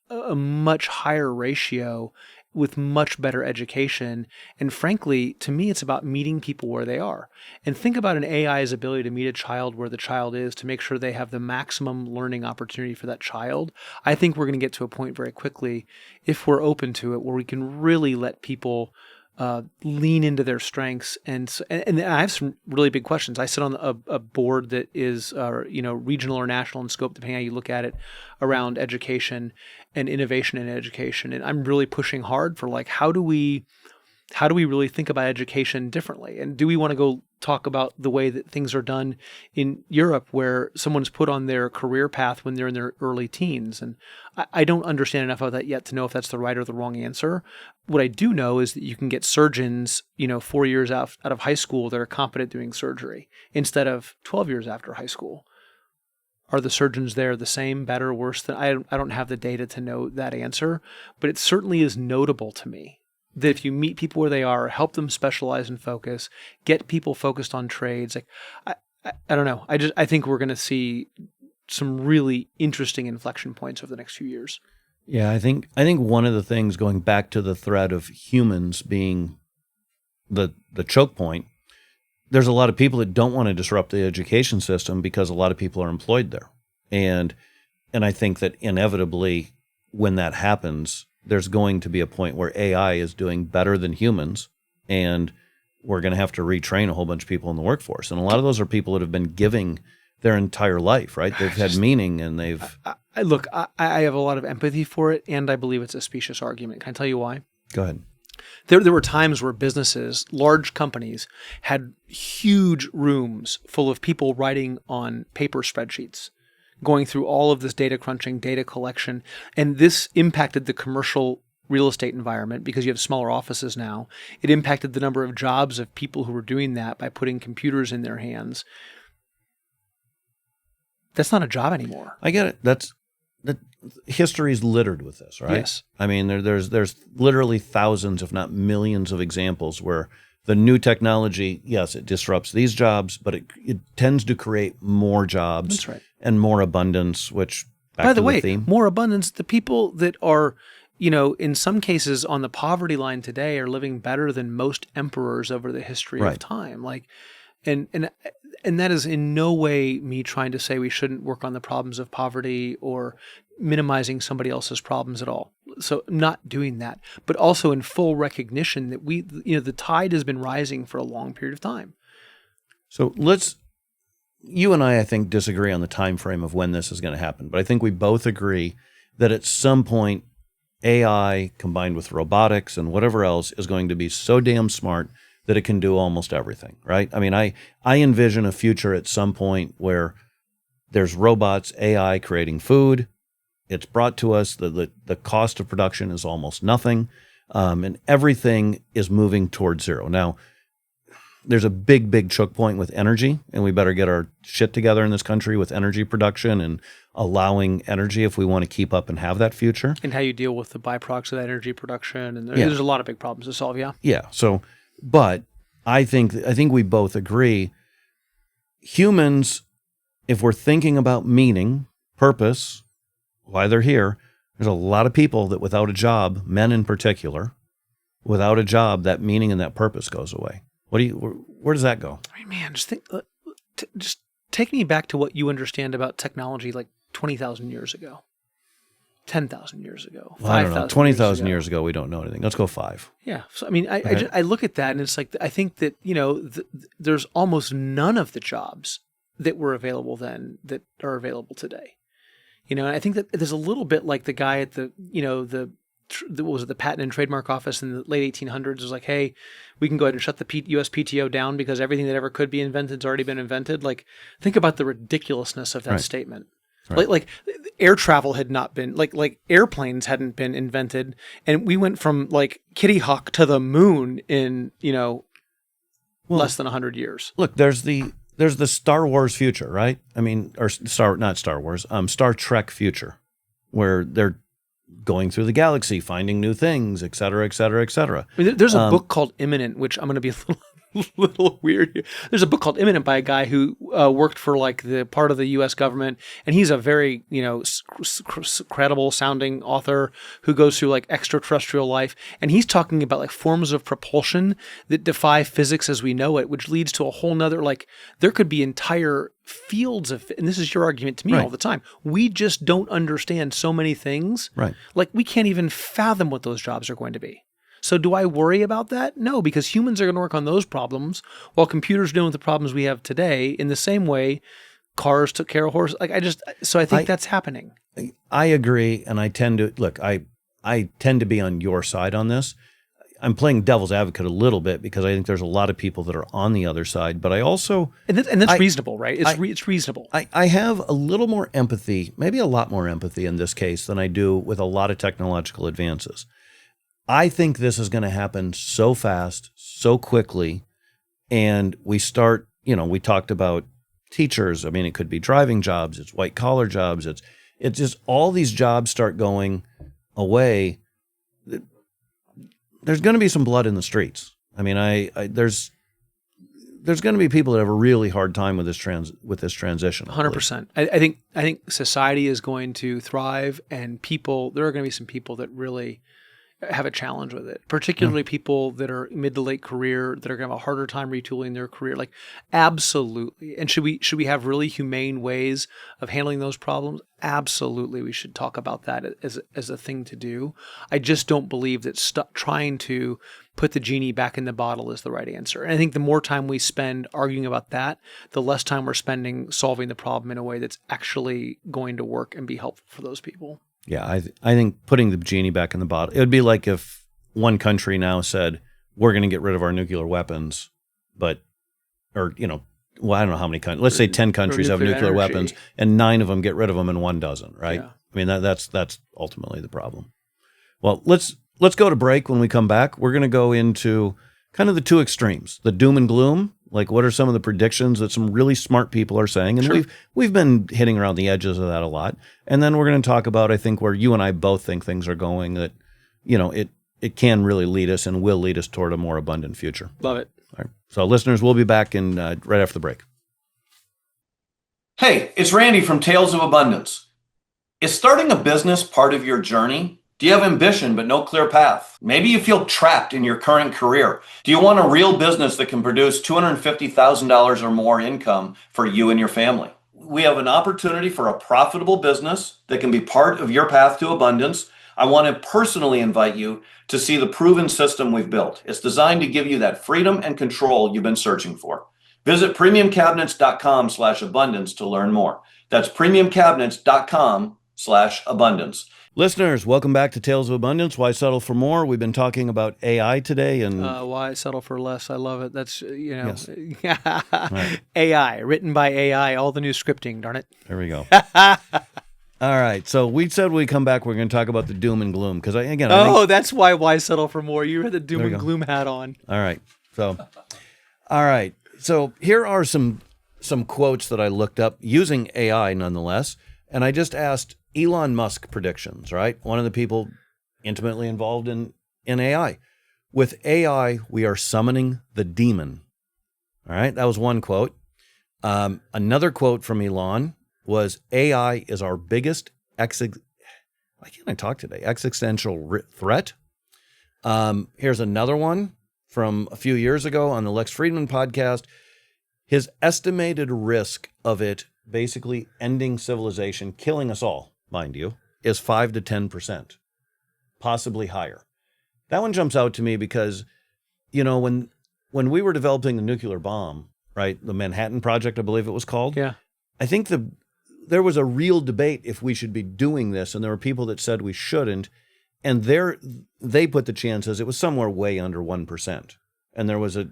a much higher ratio with much better education. And frankly, to me, it's about meeting people where they are. And think about an AI's ability to meet a child where the child is, to make sure they have the maximum learning opportunity for that child. I think we're going to get to a point very quickly, if we're open to it, where we can really let people lean into their strengths. And I have some really big questions. I sit on a board that is, regional or national in scope, depending on how you look at it, around education and innovation in education. And I'm really pushing hard for like, how do we really think about education differently? And do we want to go talk about the way that things are done in Europe, where someone's put on their career path when they're in their early teens? And I don't understand enough of that yet to know if that's the right or the wrong answer. What I do know is that you can get surgeons, 4 years out of high school that are competent doing surgery instead of 12 years after high school. Are the surgeons there the same, better, worse than? I don't have the data to know that answer, but it certainly is notable to me that if you meet people where they are, help them specialize and focus, get people focused on trades. Like, I don't know. I think we're going to see some really interesting inflection points over the next few years. Yeah, I think one of the things, going back to the thread of humans being the choke point, there's a lot of people that don't want to disrupt the education system because a lot of people are employed there. And I think that inevitably when that happens, there's going to be a point where AI is doing better than humans, and we're going to have to retrain a whole bunch of people in the workforce. And a lot of those are people that have been giving their entire life, right? They've had meaning, and they've... Look, I have a lot of empathy for it, and I believe it's a specious argument. Can I tell you why? Go ahead. There were times where businesses, large companies, had huge rooms full of people writing on paper spreadsheets, going through all of this data crunching, data collection, and this impacted the commercial real estate environment because you have smaller offices now. It impacted the number of jobs of people who were doing that by putting computers in their hands. That's not a job anymore. I get it. The history's littered with this, right? Yes. I mean, there's literally thousands, if not millions, of examples where the new technology, yes, it disrupts these jobs, but it tends to create more jobs. That's right. And more abundance, which, by the way, theme. more abundance. The people that are, in some cases on the poverty line today are living better than most emperors over the history of time. Like, and that is in no way me trying to say we shouldn't work on the problems of poverty or minimizing somebody else's problems at all. So I'm not doing that, but also in full recognition that the tide has been rising for a long period of time. So you and I think, disagree on the time frame of when this is going to happen, but I think we both agree that at some point, AI combined with robotics and whatever else is going to be so damn smart that it can do almost everything, right? I mean, I envision a future at some point where there's robots, AI creating food. It's brought to us. The cost of production is almost nothing, and everything is moving towards zero. Now, there's a big choke point with energy, and we better get our shit together in this country with energy production and allowing energy if we want to keep up and have that future. And how you deal with the byproducts of that energy production, and there's a lot of big problems to solve. Yeah. Yeah. So, but I think we both agree, humans, if we're thinking about meaning, purpose, why they're here, there's a lot of people that without a job, men in particular, without a job, that meaning and that purpose goes away. Where does that go? I mean, man, just take me back to what you understand about technology like 20,000 years ago, 10,000 years ago, 5,000 I don't know. 20,000 years ago, we don't know anything. Let's go 5. Yeah. So, I mean, I look at that and it's like, I think that, there's almost none of the jobs that were available then that are available today. And I think that there's a little bit like the guy at the Patent and Trademark Office in the late 1800s was like, hey, we can go ahead and shut the USPTO down because everything that ever could be invented has already been invented. Like, think about the ridiculousness of that statement. Right. Like air travel had not been, like airplanes hadn't been invented, and we went from like Kitty Hawk to the moon in, less than 100 years. Look, there's the Star Wars future, right? I mean, or not Star Wars, Star Trek future, where they're going through the galaxy, finding new things, et cetera, et cetera, et cetera. I mean, there's a book called Imminent, which I'm going to be a little weird here. There's a book called Imminent by a guy who worked for like the part of the U.S. government, and he's a very credible sounding author who goes through like extraterrestrial life, and he's talking about like forms of propulsion that defy physics as we know it, which leads to a whole nother, like, there could be entire fields of, and this is your argument to me all the time, we just don't understand so many things. Right. Like, we can't even fathom what those jobs are going to be. So do I worry about that? No, because humans are going to work on those problems while computers are dealing with the problems we have today in the same way cars took care of horses. Like, I think that's happening. I agree. And I tend to be on your side on this. I'm playing devil's advocate a little bit because I think there's a lot of people that are on the other side, but I also... And that's reasonable, right? It's reasonable. I have a little more empathy, maybe a lot more empathy in this case than I do with a lot of technological advances. I think this is going to happen so fast, so quickly, and we start, we talked about teachers. I mean, it could be driving jobs, it's white collar jobs, it's just all these jobs start going away. There's going to be some blood in the streets. I mean, there's going to be people that have a really hard time with this transition. 100%. I think society is going to thrive, and there are going to be some people that really have a challenge with it, particularly people that are mid to late career that are going to have a harder time retooling their career. Like, absolutely. And should we have really humane ways of handling those problems? Absolutely. We should talk about that as a thing to do. I just don't believe that trying to put the genie back in the bottle is the right answer. And I think the more time we spend arguing about that, the less time we're spending solving the problem in a way that's actually going to work and be helpful for those people. Yeah, I think putting the genie back in the bottle, it would be like if one country now said, we're going to get rid of our nuclear weapens, I don't know how many countries, let's say 10 countries have nuclear weapons and 9 of them get rid of them and 1 doesn't, right? Yeah. I mean, that's ultimately the problem. Well, let's let's go to break. When we come back, we're going to go into kind of the two extremes, the doom and gloom. Like, what are some of the predictions that some really smart people are saying? And Sure. we've been hitting around the edges of that a lot. And then we're going to talk about, I think, where you and I both think things are going, that, it can really lead us and will lead us toward a more abundant future. Love it. All right. So, listeners, we'll be back in right after the break. Hey, it's Randy from Tales of Abundance. Is starting a business part of your journey? Do you have ambition but no clear path? Maybe you feel trapped in your current career. Do you want a real business that can produce $250,000 or more income for you and your family? We have an opportunity for a profitable business that can be part of your path to abundance. I want to personally invite you to see the proven system we've built. It's designed to give you that freedom and control you've been searching for. Visit premiumcabinets.com/abundance to learn more. That's premiumcabinets.com/abundance. Listeners, welcome back to Tales of Abundance. Why settle for more? We've been talking about AI today, and Why settle for less? I love it. That's, Yes. Right. AI, written by AI, all the new scripting, darn it. there we go. All right. So we said when we come back, we're going to talk about the doom and gloom. Because, I think, That's why settle for more. You had the doom There you and go. gloom hat on. all right. So, all right. So here are some quotes that I looked up using AI nonetheless. And I just asked Elon Musk predictions, right? One of the people intimately involved in AI. With AI, we are summoning the demon. All right. That was one quote. Another quote from Elon was, AI is our biggest why can't I talk today? Existential threat. Here's another one from a few years ago on the Lex Friedman podcast. His estimated risk of it basically ending civilization, killing us all, mind you, is 5 to 10%, possibly higher. That one jumps out to me because, when we were developing the nuclear bomb, right, the Manhattan Project, I believe it was called. Yeah. I think there was a real debate if we should be doing this, and there were people that said we shouldn't, and they put the chances, it was somewhere way under 1%. And there was a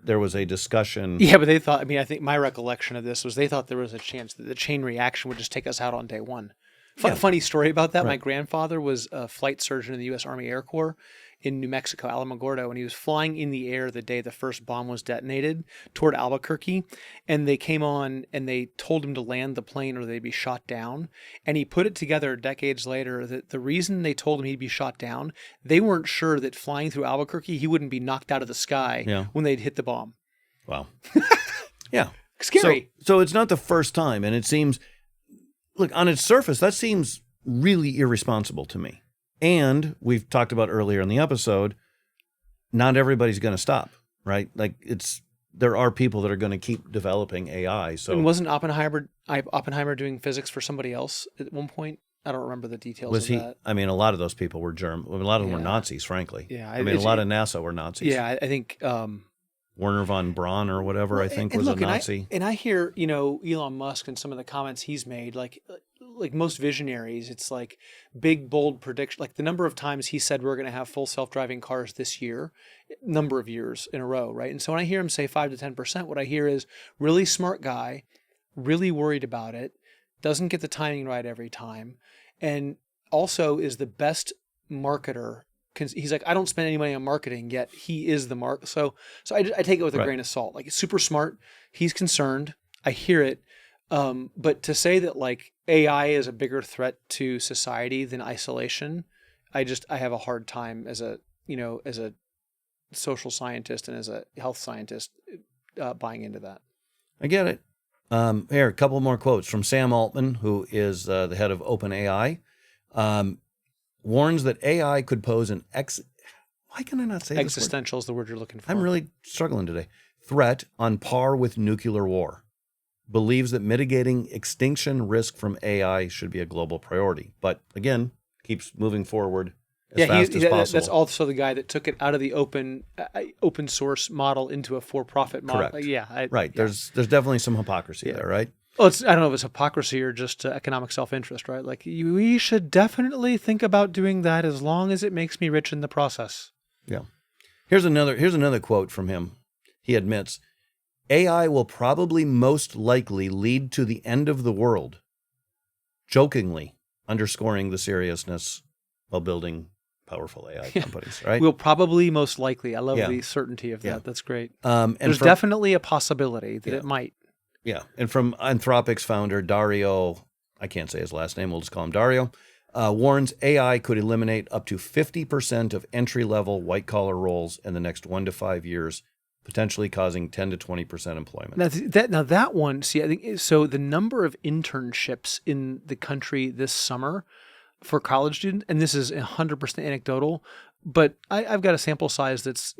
discussion. Yeah, but they thought, I think my recollection of this was they thought there was a chance that the chain reaction would just take us out on day one. Funny story about that. Right. My grandfather was a flight surgeon in the U.S. Army Air Corps in New Mexico, Alamogordo, and he was flying in the air the day the first bomb was detonated toward Albuquerque. And they came on and they told him to land the plane or they'd be shot down. And he put it together decades later that the reason they told him he'd be shot down, they weren't sure that flying through Albuquerque, he wouldn't be knocked out of the sky when they'd hit the bomb. Wow. Yeah. Scary. So it's not the first time. And it seems, look, on its surface, that seems really irresponsible to me. And we've talked about earlier in the episode, not everybody's going to stop, right? Like there are people that are going to keep developing AI. So And wasn't Oppenheimer doing physics for somebody else at one point? I don't remember the details was of he? that. A lot of those people were German. A lot of them were Yeah. Nazis, frankly. Yeah, a lot of NASA were Nazis. Yeah, I think. Werner von Braun or whatever, I think, was a Nazi. And I hear, Elon Musk and some of the comments he's made, like most visionaries, it's like big, bold prediction. Like the number of times he said we're going to have full self-driving cars this year, number of years in a row, right? And so when I hear him say 5 to 10%, what I hear is really smart guy, really worried about it, doesn't get the timing right every time, and also is the best marketer. He's like, I don't spend any money on marketing, yet he is the mark. So I take it with a grain of salt. Like, it's super smart. He's concerned. I hear it. But to say that like AI is a bigger threat to society than isolation, I have a hard time as a social scientist and as a health scientist buying into that. I get it. Here, a couple more quotes from Sam Altman, who is the head of OpenAI. Warns that AI could pose an why can I not say Existential is the word you're looking for. I'm really struggling today. Threat on par with nuclear war. Believes that mitigating extinction risk from AI should be a global priority. But again, keeps moving forward as fast as possible. That's also the guy that took it out of the open source model into a for-profit model. Correct. Right. Yeah. There's definitely some hypocrisy there, right? Well, I don't know if it's hypocrisy or just economic self-interest, right? Like, we should definitely think about doing that as long as it makes me rich in the process. Yeah. Here's another quote from him. He admits, AI will probably most likely lead to the end of the world, jokingly underscoring the seriousness while building powerful AI companies, right? We'll probably most likely. I love Yeah. the certainty of that. Yeah. That's great. And There's definitely a possibility that it might. Yeah. And from Anthropic's founder, Dario, I can't say his last name, we'll just call him Dario, warns AI could eliminate up to 50% of entry-level white-collar roles in the next 1 to 5 years, potentially causing 10 to 20% employment. Now that one, see, I think so. The number of internships in the country this summer for college students, and this is 100% anecdotal, but I've got a sample size that's,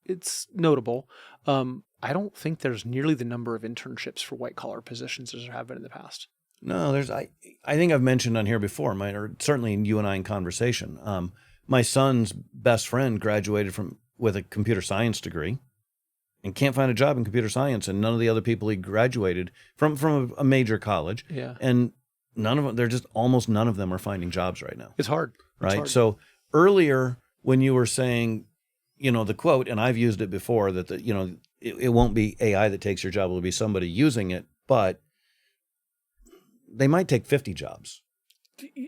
it's notable. I don't think there's nearly the number of internships for white collar positions as there have been in the past. No, I think I've mentioned on here before, or certainly you and I in conversation. My son's best friend graduated with a computer science degree and can't find a job in computer science, and none of the other people he graduated from a major college. Yeah. And none of them, almost none of them are finding jobs right now. It's hard. Right. So earlier when you were saying, the quote, and I've used it before, that it won't be AI that takes your job, it'll be somebody using it, but they might take 50 jobs,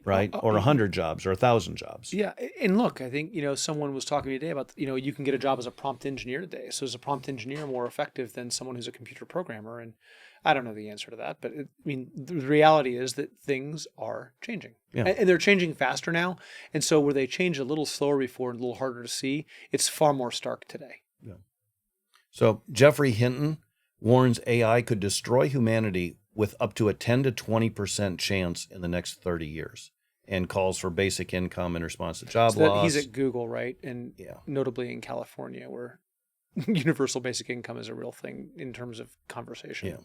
right? Or 100 jobs or 1,000 jobs. Yeah. And look, I think, someone was talking today about, you can get a job as a prompt engineer today. So is a prompt engineer more effective than someone who's a computer programmer? And I don't know the answer to that, but the reality is that things are changing. Yeah. And they're changing faster now. And so where they change a little slower before and a little harder to see, it's far more stark today. Yeah. So Jeffrey Hinton warns AI could destroy humanity with up to a 10 to 20% chance in the next 30 years, and calls for basic income in response to job loss. He's at Google, right? And notably in California, where universal basic income is a real thing in terms of conversation.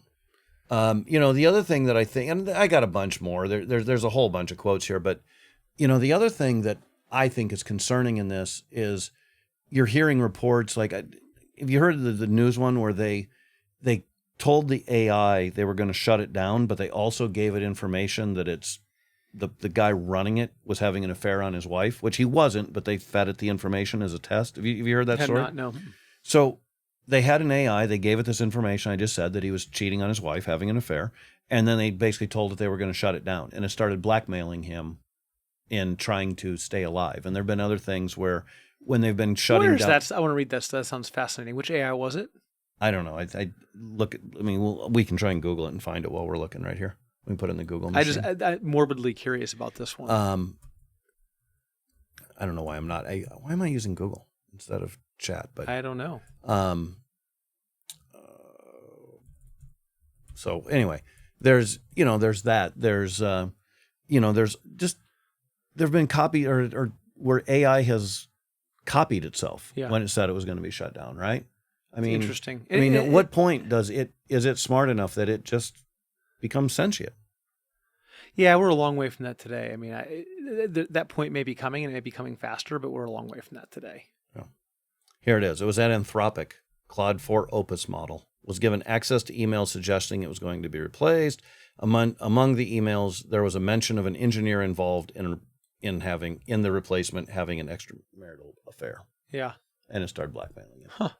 Yeah. The other thing that I think, and I got a bunch more, there's a whole bunch of quotes here, but, the other thing that I think is concerning in this is you're hearing reports like, have you heard of the news one where they told the AI they were going to shut it down, but they also gave it information that it's the guy running it was having an affair on his wife, which he wasn't, but they fed it the information as a test. Have you heard that story? Not, no. So they had an AI, they gave it this information. I just said that he was cheating on his wife, having an affair. And then they basically told it they were going to shut it down. And it started blackmailing him in trying to stay alive. And there have been other things where when they've been shutting down. I want to read that. That sounds fascinating. Which AI was it? I don't know. We can try and Google it and find it while we're looking right here. We can put it in the Google machine. I'm morbidly curious about this one. I don't know why I'm not. Why am I using Google instead of chat? But I don't know. So anyway, there's that. There's just there've been copy or where AI has copied itself when it said it was going to be shut down, right? Interesting. At what point is it smart enough that it just becomes sentient? Yeah, we're a long way from that today. That point may be coming, and it may be coming faster, but we're a long way from that today. Yeah. Here it is. It was at Anthropic. Claude 4 Opus model was given access to emails suggesting it was going to be replaced. Among the emails, there was a mention of an engineer involved in the replacement having an extramarital affair. Yeah. And it started blackmailing him. Huh.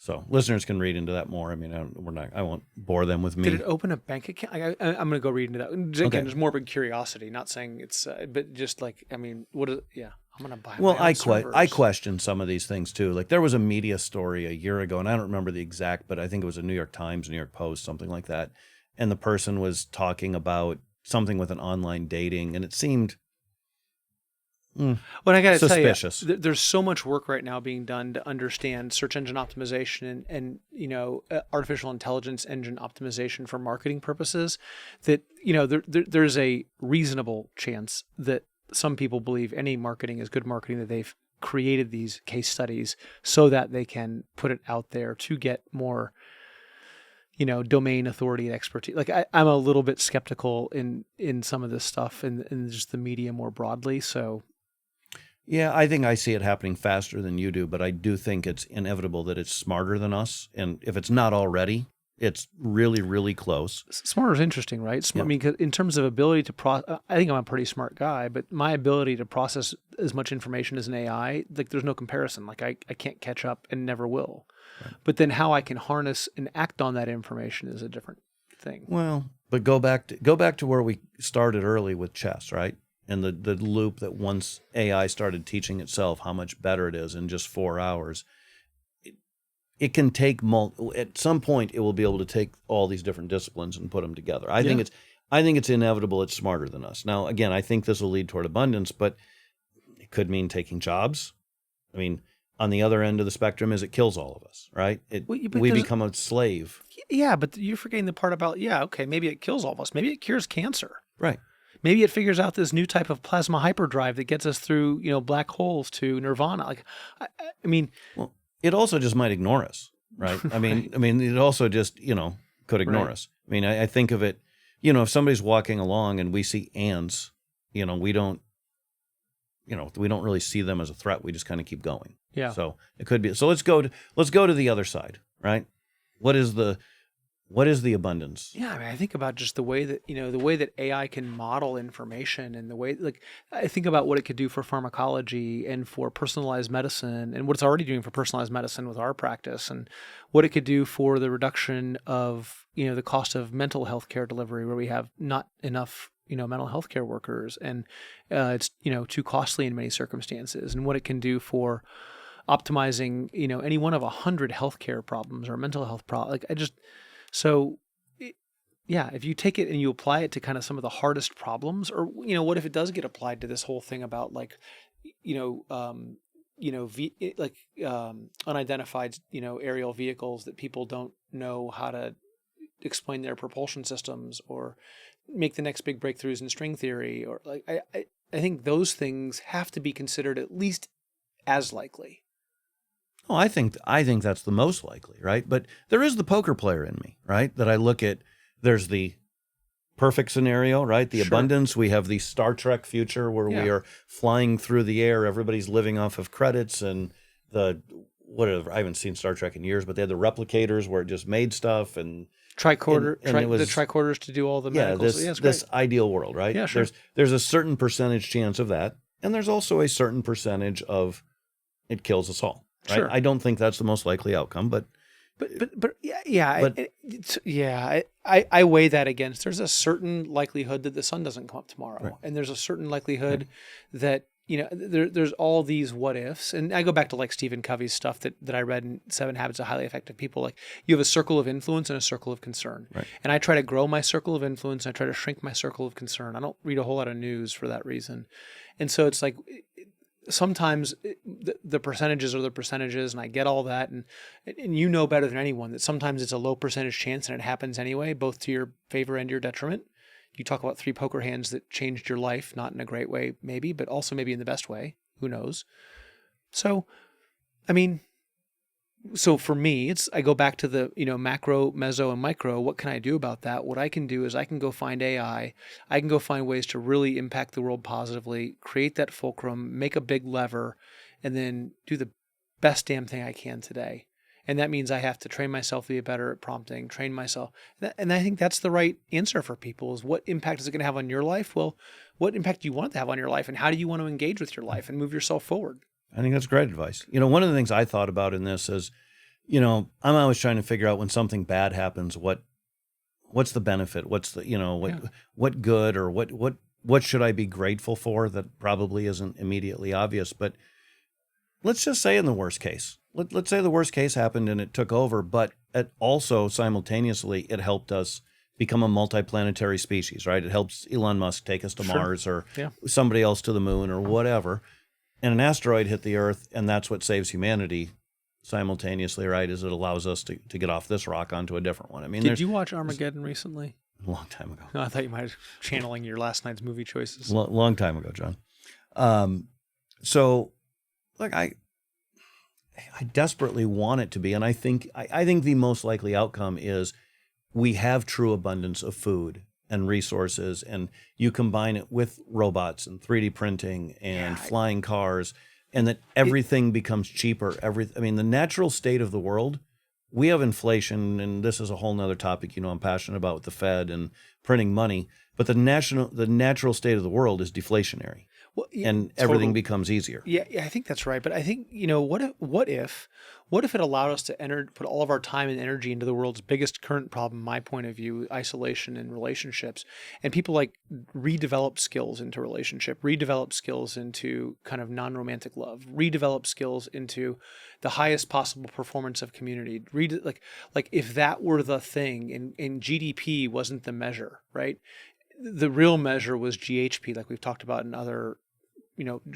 So listeners can read into that more. I won't bore them with me. Did it open a bank account? I'm going to go read into that. Again, there's more of a curiosity, not saying it's, but just like, what is, yeah, I'm going to buy. Well, I question some of these things too. Like there was a media story a year ago, and I don't remember the exact, but I think it was a New York Times, New York Post, something like that. And the person was talking about something with an online dating, and it seemed Well, I got to tell you, there's so much work right now being done to understand search engine optimization and artificial intelligence engine optimization for marketing purposes that, there's a reasonable chance that some people believe any marketing is good marketing, that they've created these case studies so that they can put it out there to get more, domain authority and expertise. Like I'm a little bit skeptical in some of this stuff and just the media more broadly. So yeah, I think I see it happening faster than you do, but I do think it's inevitable that it's smarter than us. And if it's not already, it's really, really close. Smarter is interesting, right? Yeah. In terms of ability to process, I think I'm a pretty smart guy, but my ability to process as much information as an AI, like there's no comparison. Like I can't catch up and never will. Right. But then how I can harness and act on that information is a different thing. Well, but go back to where we started early with chess, right? and the loop that once AI started teaching itself how much better it is in just 4 hours, it can take at some point it will be able to take all these different disciplines and put them together. I think it's inevitable. It's smarter than us. Now, again, I think this will lead toward abundance, but it could mean taking jobs. I mean, on the other end of the spectrum is it kills all of us, right? We become a slave. Yeah, but you're forgetting the part about, okay, maybe it kills all of us. Maybe it cures cancer. Right. Maybe it figures out this new type of plasma hyperdrive that gets us through, black holes to nirvana. Like, I mean, well, it also just might ignore us, right? I mean, it also just, could ignore us. I mean, I think of it, if somebody's walking along and we see ants, we don't really see them as a threat. We just kind of keep going. Yeah. So it could be. So let's go to the other side, right? What is the abundance? Yeah, I mean, I think about just the way that AI can model information, and the way, like, I think about what it could do for pharmacology and for personalized medicine, and what it's already doing for personalized medicine with our practice, and what it could do for the reduction of, the cost of mental health care delivery, where we have not enough, mental health care workers, and it's, too costly in many circumstances, and what it can do for optimizing, any one of 100 healthcare problems or mental health problems. Like, if you take it and you apply it to kind of some of the hardest problems, or, what if it does get applied to this whole thing about, like, unidentified, aerial vehicles that people don't know how to explain their propulsion systems, or make the next big breakthroughs in string theory, or like, I think those things have to be considered at least as likely. Oh, I think that's the most likely, right? But there is the poker player in me, right? That I look at. There's the perfect scenario, right? The abundance. We have the Star Trek future where we are flying through the air. Everybody's living off of credits, and whatever. I haven't seen Star Trek in years, but they had the replicators where it just made stuff, and tricorder, the tricorders to do all the medicals. This ideal world, right? Yeah, sure. There's a certain percentage chance of that, and there's also a certain percentage of it kills us all. Right? Sure. I don't think that's the most likely outcome, but I weigh that against. There's a certain likelihood that the sun doesn't come up tomorrow, right. And there's a certain likelihood that there's all these what ifs. And I go back to, like, Stephen Covey's stuff that I read in 7 Habits of Highly Effective People. Like, you have a circle of influence and a circle of concern, right. And I try to grow my circle of influence, and I try to shrink my circle of concern. I don't read a whole lot of news for that reason, and so it's like, sometimes the percentages are the percentages, and I get all that, and better than anyone that sometimes it's a low percentage chance and it happens anyway, both to your favor and your detriment. You talk about 3 poker hands that changed your life, not in a great way maybe, but also maybe in the best way. Who knows? So, I mean, so for me, I go back to the, macro, meso, and micro. What can I do about that? What I can do is I can go find AI. I can go find ways to really impact the world positively, create that fulcrum, make a big lever, and then do the best damn thing I can today. And that means I have to train myself to be better at prompting, train myself. And I think that's the right answer for people, is what impact is it going to have on your life? Well, what impact do you want it to have on your life? And how do you want to engage with your life and move yourself forward? I think that's great advice. One of the things I thought about in this is, I'm always trying to figure out when something bad happens, what's the benefit? What's the, what good, or what should I be grateful for that probably isn't immediately obvious? But let's just say in the worst case, let's say the worst case happened and it took over, but it also simultaneously, it helped us become a multiplanetary species, right? It helps Elon Musk take us to Mars, or somebody else to the moon, or whatever. And an asteroid hit the Earth, and that's what saves humanity simultaneously, right? Is it allows us to get off this rock onto a different one. I mean, did you watch Armageddon recently? A long time ago. No, I thought you might have channeling your last night's movie choices. Long time ago, John. So, like, I desperately want it to be, and I think the most likely outcome is we have true abundance of food and resources, and you combine it with robots and 3D printing and flying cars, and that everything becomes cheaper. The natural state of the world, we have inflation, and this is a whole nother topic, I'm passionate about, with the Fed and printing money, but the natural state of the world is deflationary. Well, and everything becomes easier. Yeah, I think that's right. But I think, what if it allowed us to put all of our time and energy into the world's biggest current problem, my point of view, isolation and relationships, and people like redevelop skills into relationship, redevelop skills into kind of non-romantic love, redevelop skills into the highest possible performance of community. Like if that were the thing and GDP wasn't the measure, right? The real measure was GHP, like we've talked about in other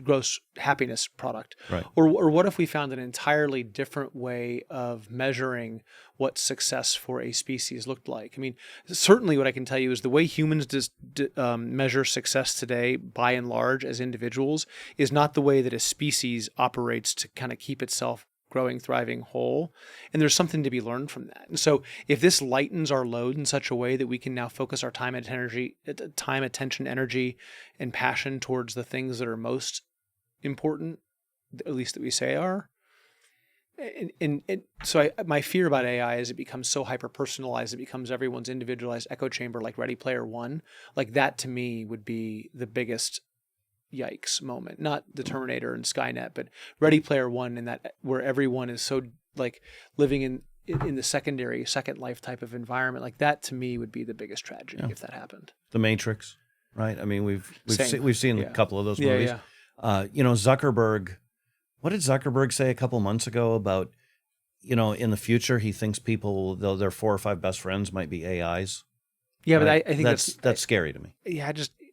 gross happiness product. Right. Or what if we found an entirely different way of measuring what success for a species looked like? I mean, certainly what I can tell you is the way humans measure success today, by and large, as individuals, is not the way that a species operates to kind of keep itself growing, thriving, whole. And there's something to be learned from that. And so if this lightens our load in such a way that we can now focus our time, attention, energy, and passion towards the things that are most important, at least that we say are. And so my fear about AI is it becomes so hyper-personalized, it becomes everyone's individualized echo chamber, like Ready Player One. Like that to me would be the biggest yikes moment, not the Terminator and Skynet, but Ready Player One, in that where everyone is so like living in the second life type of environment. Like that to me would be the biggest tragedy if that happened. The Matrix, right? I mean, we've seen a couple of those Yeah, movies. yeah. Zuckerberg. What did Zuckerberg say a couple months ago about, in the future he thinks people, their 4 or 5 best friends might be AIs. Yeah, right? but I think that's scary to me.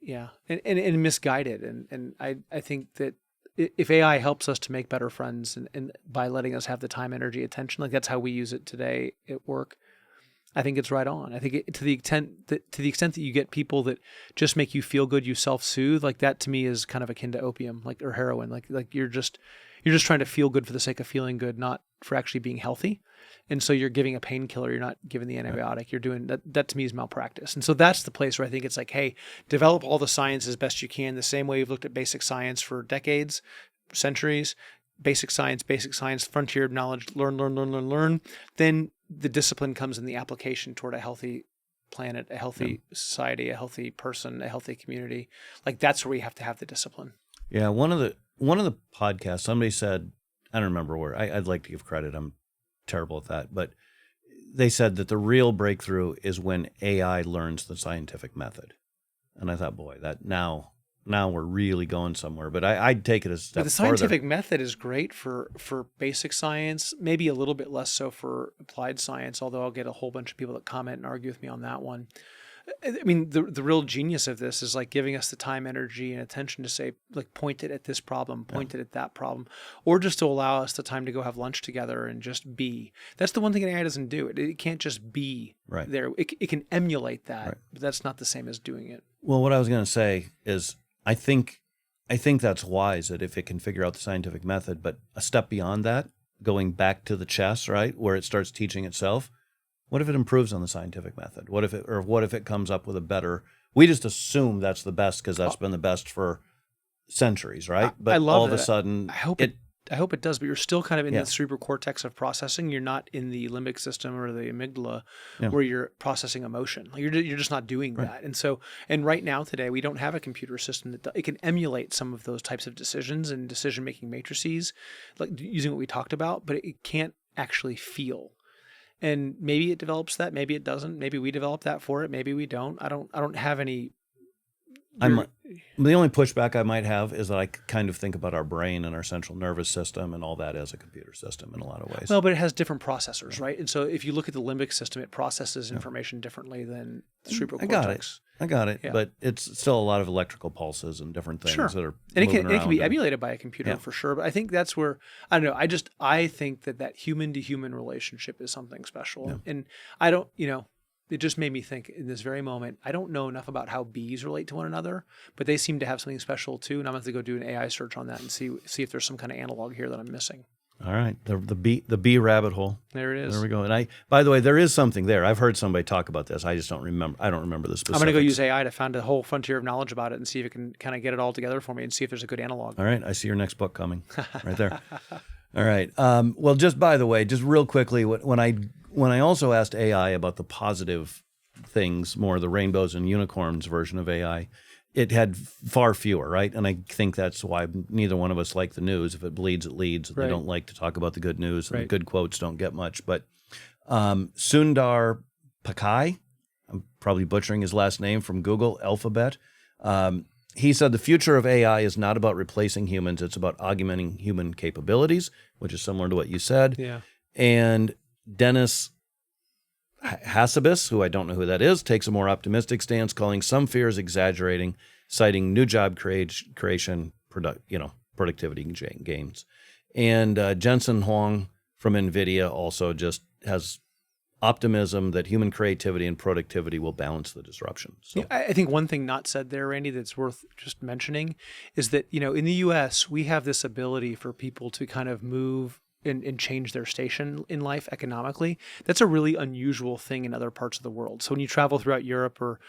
Yeah, and misguided, and I think that if AI helps us to make better friends and by letting us have the time, energy, attention, like that's how we use it today at work, I think it's right on. I think to the extent that you get people that just make you feel good, you self-soothe, like that to me is kind of akin to opium, like, or heroin. Like you're just trying to feel good for the sake of feeling good, not for actually being healthy. And so you're giving a painkiller, you're not giving the antibiotic. Right. You're doing that. That to me is malpractice. And so that's the place where I think it's like, hey, develop all the science as best you can, the same way you've looked at basic science for decades, centuries. Basic science, frontier of knowledge, learn. Then the discipline comes in the application toward a healthy planet, a healthy society, a healthy person, a healthy community. Like that's where we have to have the discipline. Yeah, one of the podcasts, somebody said, I don't remember where. I'd like to give credit. I'm terrible at that, but they said that the real breakthrough is when AI learns the scientific method. And I thought, boy, that now we're really going somewhere. But I'd take it a step The scientific further. method is great for basic science, maybe a little bit less so for applied science, although I'll get a whole bunch of people that comment and argue with me on that one. I mean, the real genius of this is like giving us the time, energy, and attention to say, like, point it at this problem, point it at that problem, or just to allow us the time to go have lunch together and just be. That's the one thing AI doesn't do. It can't just be there. It can emulate that, but that's not the same as doing it. Well, what I was going to say is I think that's wise that if it can figure out the scientific method, but a step beyond that, going back to the chess, right, where it starts teaching itself. What if it improves on the scientific method? What if it comes up with a better? We just assume that's the best because that's been the best for centuries, right? But I love all of a sudden, I hope it does, but you're still kind of in the cerebral cortex of processing. You're not in the limbic system or the amygdala where you're processing emotion. Like you're just not doing that. And so, right now today, we don't have a computer system that it can emulate some of those types of decisions and decision-making matrices, like using what we talked about, but it can't actually feel. And maybe it develops that, maybe it doesn't. Maybe we develop that for it, maybe we don't. I don't have any. The only pushback I might have is that I kind of think about our brain and our central nervous system and all that as a computer system in a lot of ways. Well, but it has different processors, right? And so if you look at the limbic system, it processes information differently than the cerebral cortex. I got it. Yeah. But it's still a lot of electrical pulses and different things that are and it can be emulated by a computer for sure. But I think that's where, I don't know, I think that human to human relationship is something special. Yeah. And I don't, it just made me think in this very moment, I don't know enough about how bees relate to one another, but they seem to have something special too. And I'm going to have to go do an AI search on that and see if there's some kind of analog here that I'm missing. All right. The bee rabbit hole. There it is. There we go. And by the way, there is something there. I've heard somebody talk about this. I just don't remember. I don't remember the specifics. I'm going to go use AI to find a whole frontier of knowledge about it and see if it can kind of get it all together for me and see if there's a good analog. All right. I see your next book coming right there. All right. Well, just by the way, just real quickly, when I also asked AI about the positive things, more the rainbows and unicorns version of AI, it had far fewer, right? And I think that's why neither one of us like the news. If it bleeds, it leads. They Right. don't like to talk about the good news, and the Right. good quotes don't get much. But Sundar Pichai, I'm probably butchering his last name, from Google Alphabet. He said the future of AI is not about replacing humans. It's about augmenting human capabilities, which is similar to what you said. Yeah. And Dennis Hassabis, who I don't know who that is, takes a more optimistic stance, calling some fears exaggerating, citing new job creation, productivity gains. And Jensen Huang from NVIDIA also just has optimism that human creativity and productivity will balance the disruption. So, I think one thing not said there, Randy, that's worth just mentioning is that, in the US, we have this ability for people to kind of move and change their station in life economically. That's a really unusual thing in other parts of the world. So when you travel throughout Europe or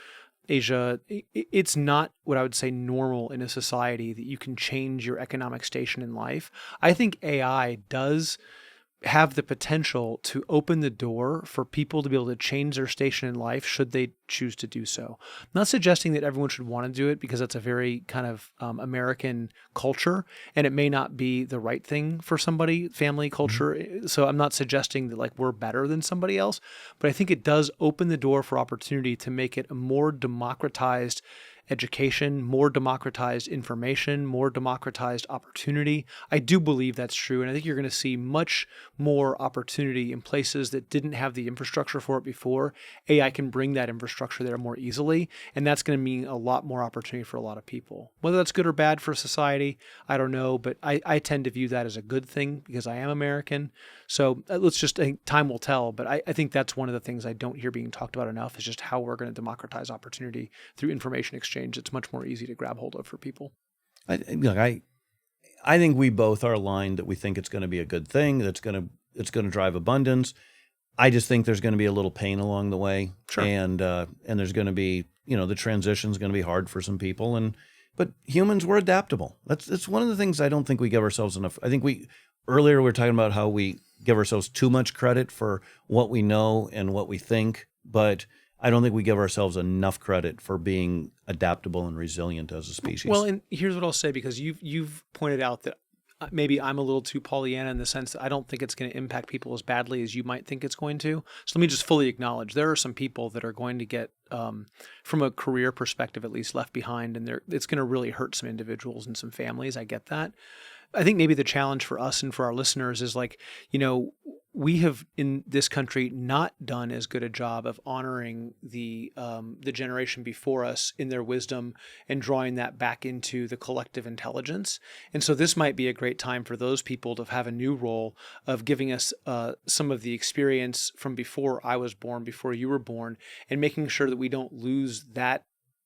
Asia, it's not what I would say normal in a society that you can change your economic station in life. I think AI does have the potential to open the door for people to be able to change their station in life should they choose to do so. I'm not suggesting that everyone should want to do it, because that's a very kind of American culture, and it may not be the right thing for somebody, family culture. So I'm not suggesting that like we're better than somebody else, but I think it does open the door for opportunity to make it a more democratized education, more democratized information, more democratized opportunity. I do believe that's true. And I think you're going to see much more opportunity in places that didn't have the infrastructure for it before. AI can bring that infrastructure there more easily. And that's going to mean a lot more opportunity for a lot of people. Whether that's good or bad for society, I don't know. But I tend to view that as a good thing because I am American. So I think time will tell. But I think that's one of the things I don't hear being talked about enough, is just how we're going to democratize opportunity through information exchange. It's much more easy to grab hold of for people. I think we both are aligned that we think it's going to be a good thing. It's going to drive abundance. I just think there's going to be a little pain along the way, Sure. and there's going to be, the transition is going to be hard for some people, but humans, we're adaptable. It's one of the things I don't think we give ourselves enough. I think earlier we were talking about how we give ourselves too much credit for what we know and what we think, but I don't think we give ourselves enough credit for being adaptable and resilient as a species. Well, and here's what I'll say, because you've pointed out that maybe I'm a little too Pollyanna in the sense that I don't think it's going to impact people as badly as you might think it's going to. So let me just fully acknowledge there are some people that are going to get, from a career perspective at least, left behind, and it's going to really hurt some individuals and some families. I get that. I think maybe the challenge for us and for our listeners is we have in this country not done as good a job of honoring the generation before us in their wisdom and drawing that back into the collective intelligence. And so this might be a great time for those people to have a new role of giving us some of the experience from before I was born, before you were born, and making sure that we don't lose that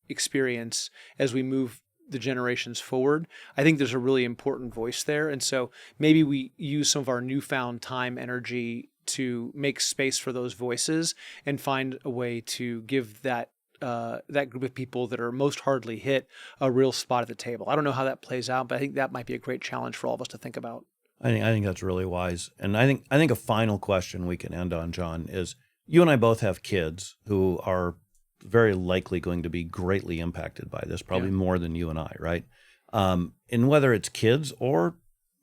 experience as we move the generations forward. I think there's a really important voice there. And so maybe we use some of our newfound time, energy to make space for those voices and find a way to give that group of people that are most hardly hit a real spot at the table. I don't know how that plays out, but I think that might be a great challenge for all of us to think about. I think that's really wise. And I think a final question we can end on, John, is you and I both have kids who are very likely going to be greatly impacted by this, probably more than you and I, right? And whether it's kids or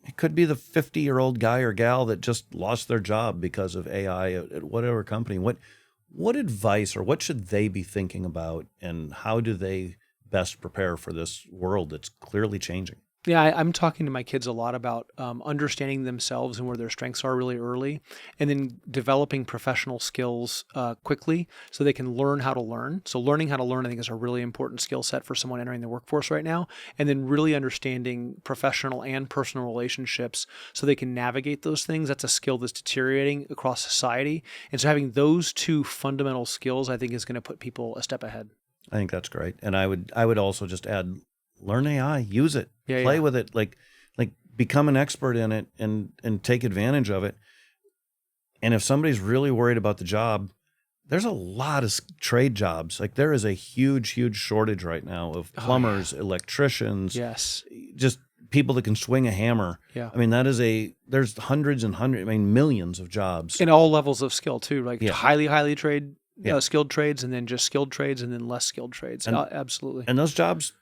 it could be the 50-year-old guy or gal that just lost their job because of AI at whatever company, what advice or what should they be thinking about, and how do they best prepare for this world that's clearly changing? Yeah, I'm talking to my kids a lot about understanding themselves and where their strengths are really early, and then developing professional skills quickly so they can learn how to learn. So learning how to learn, I think, is a really important skill set for someone entering the workforce right now, and then really understanding professional and personal relationships so they can navigate those things. That's a skill that's deteriorating across society. And so having those two fundamental skills, I think, is going to put people a step ahead. I think that's great. And I would also just add, learn AI, use it, play with it, like become an expert in it and take advantage of it. And if somebody's really worried about the job, there's a lot of trade jobs. Like there is a huge shortage right now of plumbers, electricians, just people that can swing a hammer. Yeah. I mean, there's hundreds and hundreds, millions of jobs. In all levels of skill too, like highly skilled trades, and then just skilled trades, and then less skilled trades. Absolutely. And those jobs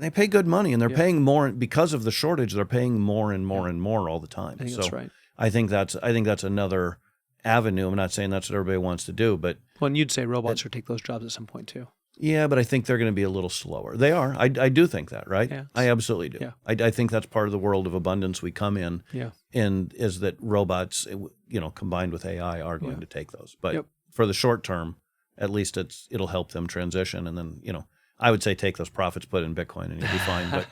they pay good money, and they're Yeah. paying more because of the shortage. They're paying more and more and more all the time. I think that's right. I think that's another avenue. I'm not saying that's what everybody wants to do, but Well, and you'd say robots should take those jobs at some point too. yeah, but I think they're going to be a little slower. They are. I do think that, right? Yeah. I absolutely do. Yeah. I think that's part of the world of abundance we come in. Yeah. And is that robots, combined with AI, are going to take those. But Yep. for the short term, at least it'll help them transition. And then, I would say take those profits, put it in Bitcoin, and you'll be fine. But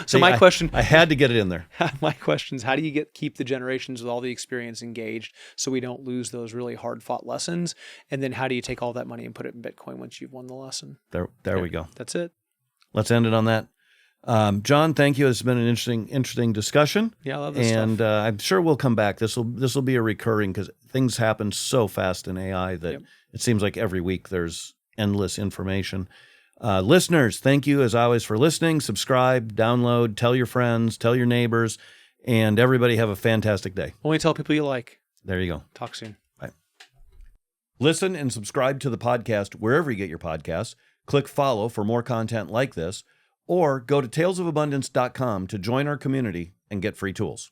So see, question, I had to get it in there. my question is, how do you keep the generations with all the experience engaged so we don't lose those really hard fought lessons? And then how do you take all that money and put it in Bitcoin once you've won the lesson? There we go. That's it. Let's end it on that. John, thank you. It's been an interesting discussion. Yeah, I love this and stuff. I'm sure we'll come back. This will be a recurring, because things happen so fast in AI that it seems like every week there's endless information. Listeners, thank you as always for listening. Subscribe, download, tell your friends, tell your neighbors, and everybody have a fantastic day. Only tell people you like. There you go. Talk soon. Bye. Listen and subscribe to the podcast wherever you get your podcasts. Click follow for more content like this, or go to talesofabundance.com to join our community and get free tools.